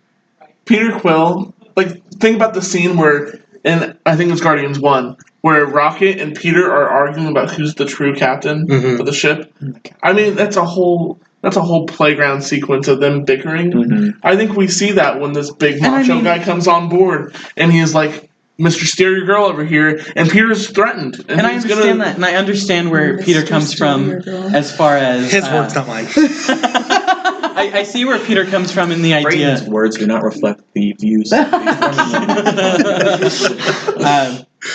Peter Quill... think about the scene where and I think it's Guardians 1, where Rocket and Peter are arguing about who's the true captain
Mhm.
for the ship. I mean, that's a whole playground sequence of them bickering.
Mhm.
I think we see that when this big
And I
macho
mean-
guy comes on board, and he's like, Mr. Steer Your Girl over here, and Peter's threatened.
And I
he's
understand that, and I understand where Peter
Mr.
comes from
Steer
as far as
His words, not mine.
I see where Peter comes from in the idea.
Brayden's words do not reflect the views.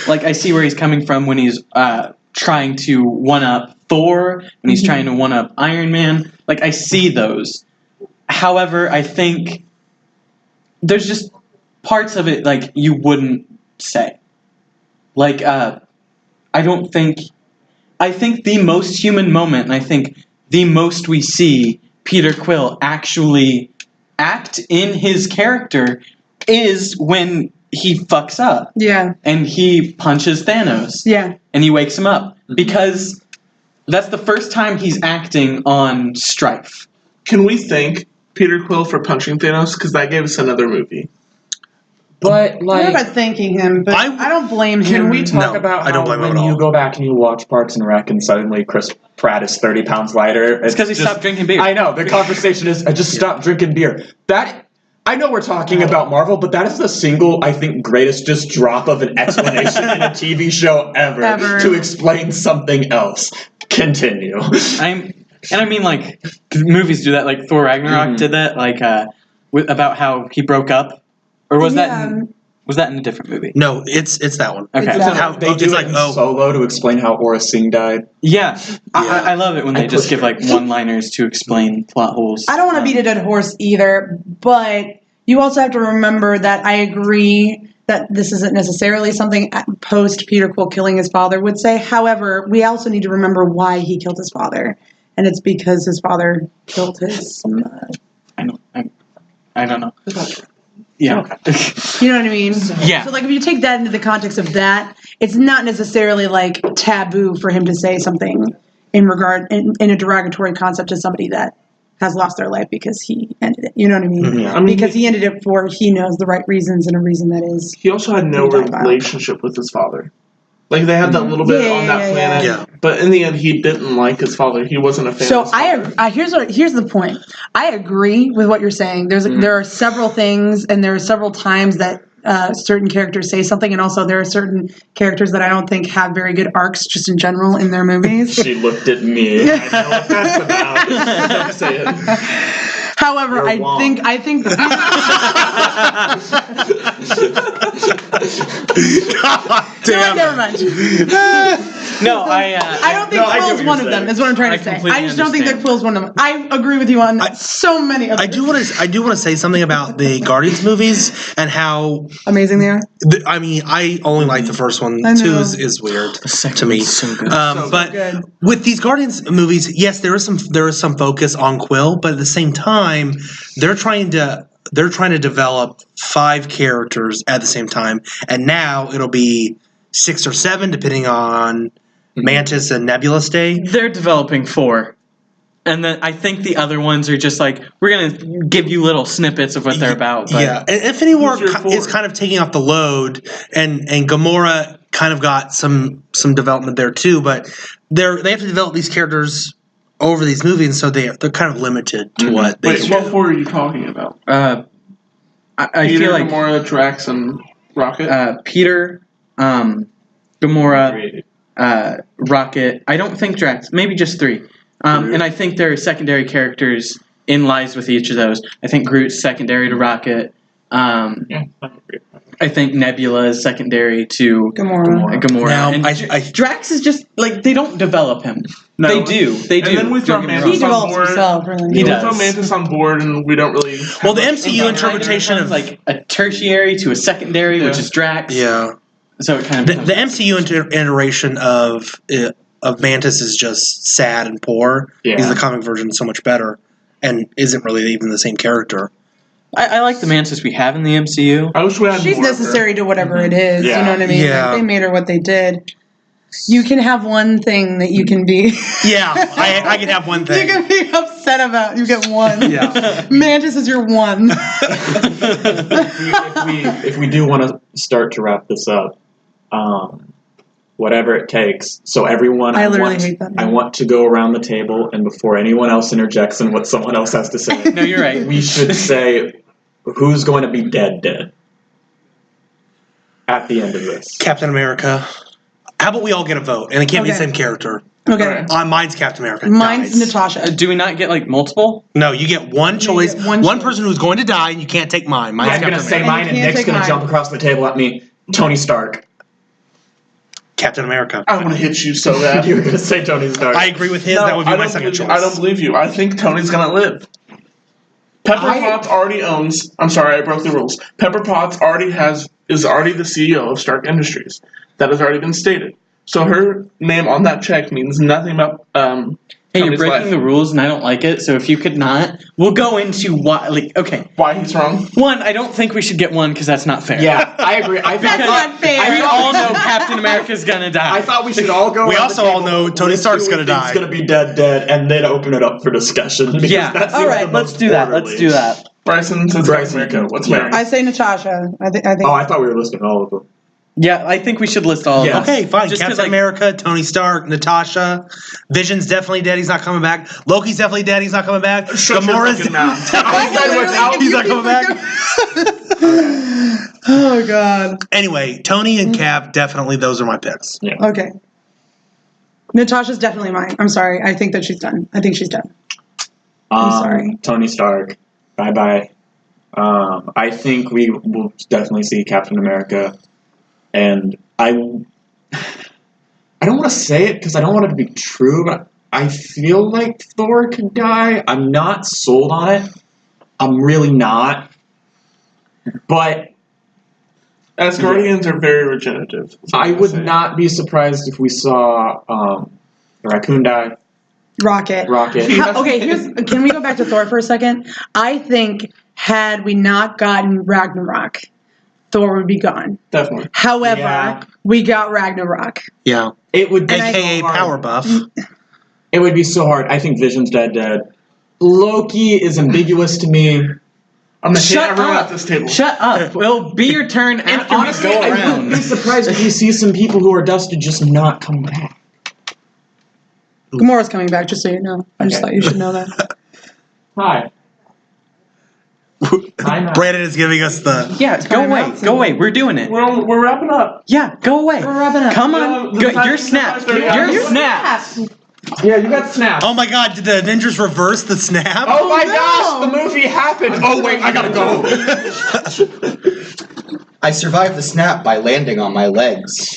Like I see where he's coming from when he's trying to one up Thor, when he's trying to one up Iron Man. Like I see those. However, I think there's just parts of it like you wouldn't say. Like I think the most human moment, and I think the most we see Peter Quill actually act in his character is when he fucks up
Yeah.
and he punches Thanos
Yeah.
and he wakes him up because that's the first time he's acting on strife.
Can we thank Peter Quill for punching Thanos? Because that gave us another movie.
But
I don't know
like,
about thanking him, but I don't blame him.
can we talk
No,
about
I don't
how
blame him
when
at all.
you go back and you watch Parks and Rec and suddenly Chris Pratt is 30 pounds lighter?
It's because he stopped drinking beer.
I know, the conversation is, I just stopped drinking beer. That, I know we're talking about Marvel, but that is the single, I think, greatest just drop of an explanation in a TV show ever to explain something else. Continue.
I mean, like, movies do that. Like, Thor Ragnarok did that, like, about how he broke up. Or was that in a different movie?
No, it's that one.
Okay.
They do it in Solo to explain how Aura Singh died.
Yeah. I love it when they just give, like, one-liners to explain plot holes.
I don't want to beat a dead horse either, but you also have to remember that I agree that this isn't necessarily something post Peter Quill killing his father would say. However, we also need to remember why he killed his father. And it's because his father killed his...
I don't know. Yeah.
You know what I mean?
Yeah.
So, like, if you take that into the context of that, it's not necessarily, like, taboo for him to say something in a derogatory concept to somebody that has lost their life because he ended it. You know what I mean?
Mm-hmm. I mean,
because he ended it for he knows the right reasons and a reason that is.
He also had no relationship with his father. Like, they had that little bit on that planet,
Yeah.
but in the end, he didn't like his father. He wasn't a fan
So
of his father.
here's the point. I agree with what you're saying. There are several things, and there are several times that certain characters say something, and also there are certain characters that I don't think have very good arcs just in general in their movies.
She looked at me.
I know what that's about. Don't say it.
However,
You're
I
wrong.
think
God damn
never mind.
No, I
don't think Quill's one of them. Is what I'm trying to say.
completely
I just don't think that
understand.
Quill's one of them. I agree with you on so many.
I do want to say something about the Guardians movies and how
Amazing they are.
I mean I only like the first one.
I know.
2 is weird to me.
so good.
But
good.
with these Guardians movies, yes, there is some focus on Quill, but at the same time, they're trying to develop 5 characters at the same time, and now it'll be 6 or 7 depending on Mantis and Nebula stay.
They're developing 4. And then I think the other ones are just like, we're going to give you little snippets of what they're about. But
Yeah, and Infinity War
Who's your 4?
is kind of taking off the load, and Gamora kind of got some development there too, but they have to develop these characters over these movies, so they're kind of limited to what they
Wait, what 4 are you talking about?
I
Peter,
feel like
Gamora, Drax, and Rocket?
Peter, Gamora, Rocket. I don't think Drax. Maybe just 3. And I think there are secondary characters in lies with each of those. I think Groot's secondary to Rocket.
Yeah, I agree.
I think Nebula is secondary to
Gamora.
Now,
And Drax is just like they don't develop him.
No.
They do.
And then we throw
Don't get me
Mantis
wrong.
He develops himself, really.
He
We
does.
throw Mantis on board, and we don't really.
Well, the
have much
MCU
impact.
interpretation of
like a tertiary to a secondary, which
Yeah.
is Drax.
yeah.
So it kind of
The MCU iteration of Mantis is just sad and poor.
Yeah.
Because the comic version is so much better and isn't really even the same character.
I like the Mantis we have in the MCU.
I wish we had
She's
more of her.
necessary to whatever it is.
Yeah.
You know what I mean?
Yeah.
Like, they made her what they did. You can have one thing that you can be.
Yeah, I can have one
You
thing.
can be upset about. You get one.
Yeah.
Mantis is your one.
If we do want to start to wrap this up, whatever it takes. So everyone,
I literally hate that.
I want to go around the table, and before anyone else interjects in what someone else has to say,
No, you're right.
we should say who's going to be dead at the end of this.
Captain America. How about we all get a vote, and it can't be the
Okay.
same character.
Okay.
Mine's Captain America.
Mine's
dies.
Natasha.
Do we not get like multiple?
No, you get one choice.
get one
One
choice.
person who's going to die, and you can't take mine. Mine's
I'm going to
Captain
say
America.
mine, and
can't
Nick's
take
going to
mine.
jump across the table at me. Tony Stark.
Captain America.
I want to hit you so bad.
You were going to say Tony Stark.
I agree with his.
No,
That would be
I
my
don't
second
believe-
choice.
I don't believe you. I think Tony's gonna live. Pepper Potts already owns. I'm sorry, I broke the rules. Pepper Potts is already the CEO of Stark Industries. That has already been stated. So her name on that check means nothing about.
Hey, you're
Tony's
breaking
life.
the rules, and I don't like it. So if you could not, we'll go into why. Like, okay,
Why he's wrong?
one, I don't think we should get one because that's not fair.
Yeah, I agree.
That's not fair.
We all know Captain America's gonna die.
I thought we should all go.
We
around
also
the
all
table,
know Tony
list
Stark's
who we
gonna
think's
die.
Going to be dead, and then open it up for discussion. because
Yeah.
that seems
All right,
the
Let's
most
do that.
orderly.
Let's do that.
Bryson says
Bryson.
Captain America. What's
Yeah.
Mary?
I say Natasha. I think.
Oh, I thought we were listing all of them.
Yeah, I think we should list all
Yeah.
of them.
Okay, fine.
Just 'cause,
Captain America, Tony Stark, Natasha. Vision's definitely dead. He's not coming back. Loki's definitely dead. He's not coming back.
Shut your
Gamora's
fucking mouth.
He's not coming back.
Oh God.
Anyway, Tony and Cap, definitely those are my picks.
Okay. Natasha's definitely mine. I'm sorry. I think that she's done. I think she's done. I'm sorry.
Tony Stark. Bye bye. I think we will definitely see Captain America, and I don't want to say it because I don't want it to be true, but I feel like Thor could die. I'm not sold on it. I'm really not. But
Asgardians are very regenerative. is what
I
I'm
would
saying.
not be surprised if we saw Raccoon die.
Rocket.
Rocket.
Can we go back to Thor for a second? I think had we not gotten Ragnarok, Thor would be gone.
Definitely.
However,
Yeah.
we got Ragnarok.
Yeah.
It would be
And I-
AKA
so hard.
Power Buff.
It would be so hard. I think Vision's dead. Loki is ambiguous to me.
I'm gonna hit
Shut
everyone
up.
at this table.
Shut up. It'll be your turn
And
after
honestly,
we go
I
around.
wouldn't be surprised if we see some people who are dusted just not come back.
Gamora's coming back, just so you know. I just
Okay.
thought you should know that.
Hi. I'm out.
Brandon is giving us the.
Yeah, go
Time
away.
out.
Go away. We're doing it.
We're wrapping up.
Yeah, go away.
We're wrapping up.
Come
Yeah,
on.
the
Go,
time
you're
is
snapped.
5:30.
You're snapped.
Yeah, you got snapped.
Oh my God! Did the Avengers reverse the snap?
Oh my
no.
gosh, the movie happened. Oh wait, I gotta go.
I survived the snap by landing on my legs.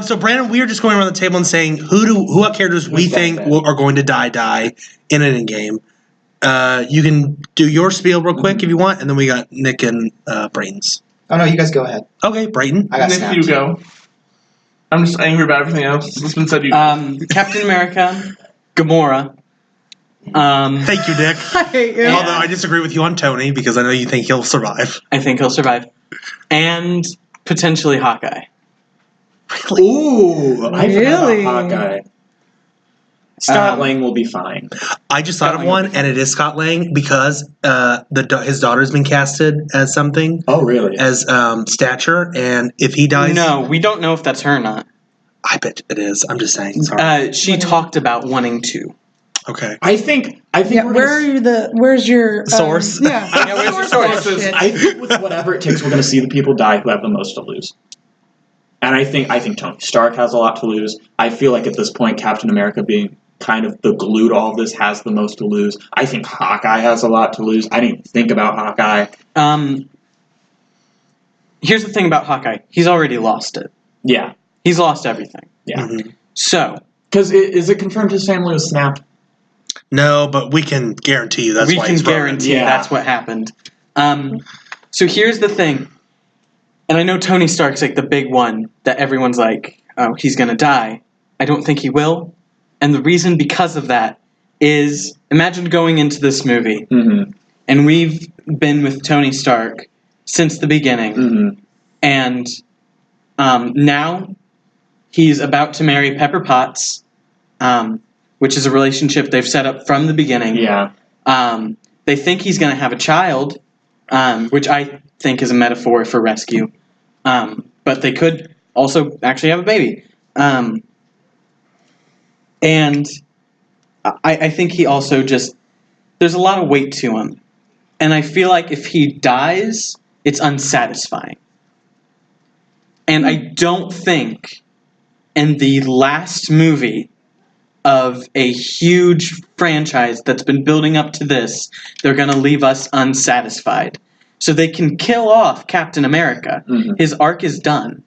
So Brandon, we are just going around the table and saying what characters we
Who's
think
that?
are going to die in an Endgame. You can do your spiel real quick if you want, and then we got Nick and Brayton's.
Oh no, you guys go ahead.
Okay, Brayton.
I got
Nick,
snapped.
you go. I'm just angry about everything else that's been said.
Captain America, Gamora.
Thank you, Nick.
I hate you.
Although I disagree with you on Tony because I know you think he'll survive.
I think he'll survive. And potentially Hawkeye.
Ooh, I forgot
Really?
about Hawkeye. Scott
Um,
Lang will be fine.
I just thought of
Scott Lang
one,
will be
and it is Scott Lang because his daughter's been casted as something
Oh really?
as Stature, and if he dies,
No, we don't know if that's her or not.
I bet it is. I'm just saying. Sorry.
She talked about wanting to.
Okay.
I think.
Yeah, where's your
Source?
Yeah,
Yeah, where's your
source?
source?
Shit.
I think with whatever it takes, we're going to see the people die who have the most to lose. And I think Tony Stark has a lot to lose. I feel like at this point, Captain America being kind of the glue to all of this has the most to lose. I think Hawkeye has a lot to lose. I didn't think about Hawkeye.
Here's the thing about Hawkeye. He's already lost it.
Yeah.
He's lost everything.
Yeah.
Mhm.
So,
Because is it confirmed his family was snapped?
No, but we can guarantee you that's
we
why
can
he's running.
guarantee
Yeah.
that's what happened. So here's the thing. And I know Tony Stark's like the big one that everyone's like, oh, he's going to die. I don't think he will. And the reason because of that is imagine going into this movie
Mm-hmm.
and we've been with Tony Stark since the beginning.
Mm-hmm.
And now he's about to marry Pepper Potts, which is a relationship they've set up from the beginning.
Yeah.
They think he's going to have a child, which I think is a metaphor for rescue. But they could also actually have a baby. And I think he also just... There's a lot of weight to him. And I feel like if he dies, it's unsatisfying. And I don't think in the last movie of a huge franchise that's been building up to this, they're going to leave us unsatisfied. So they can kill off Captain America.
Mm-hmm.
His arc is done.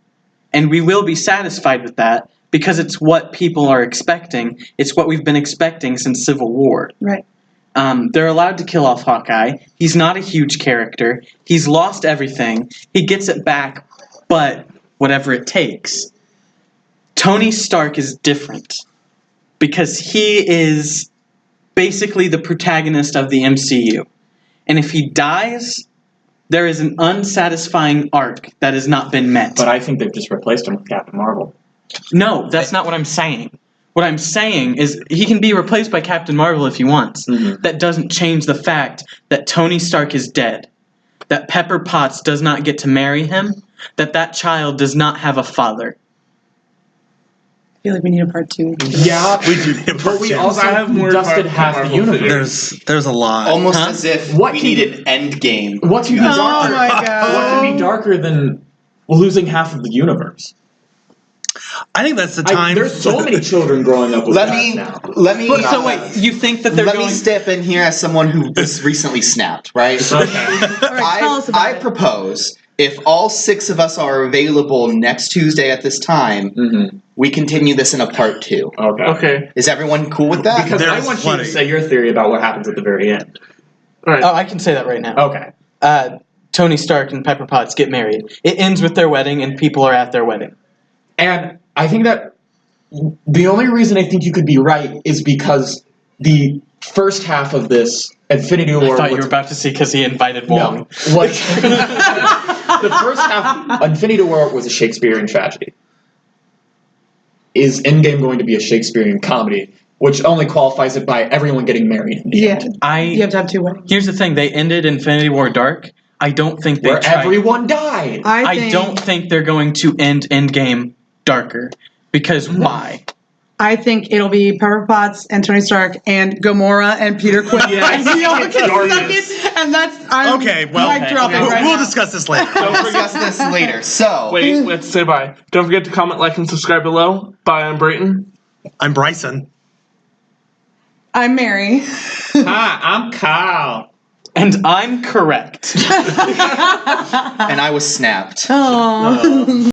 And we will be satisfied with that because it's what people are expecting. It's what we've been expecting since Civil War.
Right.
They're allowed to kill off Hawkeye. He's not a huge character. He's lost everything. He gets it back, but whatever it takes. Tony Stark is different because he is basically the protagonist of the MCU. And if he dies, there is an unsatisfying arc that has not been met.
But I think they've just replaced him with Captain Marvel.
No, that's not what I'm saying. What I'm saying is he can be replaced by Captain Marvel if he wants.
Mm-hmm.
That doesn't change the fact that Tony Stark is dead. That Pepper Potts does not get to marry him. That child does not have a father.
I feel like we need a part 2.
Yeah, we do. But we also
I have more
dusted
Captain
half the
Marvel
universe.
There's a lot.
Almost
Huh?
as if
What
we
can
need an end game.
What can be
Oh
darker?
my God.
What can be darker than losing half of the universe?
I think that's the time.
There's so many children growing up with
Let
that
me
now.
But so wait, you think that they're
Let
going...
me step in here as someone who was recently snapped, right?
All right, tell us about
I
it.
propose if all 6 of us are available next Tuesday at this time,
Mm-hmm.
we continue this in a part 2.
Okay.
Okay.
Is everyone cool with that?
Because I
There's
want you
plenty.
to say your theory about what happens at the very end.
All right.
Oh, I can say that right now.
Okay.
Tony Stark and Pepper Potts get married. It ends with their wedding, and people are at their wedding.
And I think that the only reason I think you could be right is because the first half of this Infinity War
I thought you
was-
were about to see because he invited Wong.
No. What? The first half, Infinity War was a Shakespearean tragedy. Is Endgame going to be a Shakespearean comedy, which only qualifies it by everyone getting married? In the end?
You have to have 2 weddings.
Here's the thing: they ended Infinity War dark. I don't think they
Where
tried.
everyone died.
I don't think they're going to end Endgame darker because why?
I think it'll be Pepper Potts and Tony Stark and Gamora and Peter Quill.
Yes.
And Neil can
Darkness.
suck it, and that's I'm
Okay, well,
mic dropping
okay.
right
we'll
now.
discuss this later.
We'll discuss this later. So,
Wait, let's say bye. Don't forget to comment, like, and subscribe below. Bye, I'm Brayton.
I'm Bryson.
I'm Mary.
Hi, I'm Kyle.
And I'm correct.
and I was snapped.
Oh.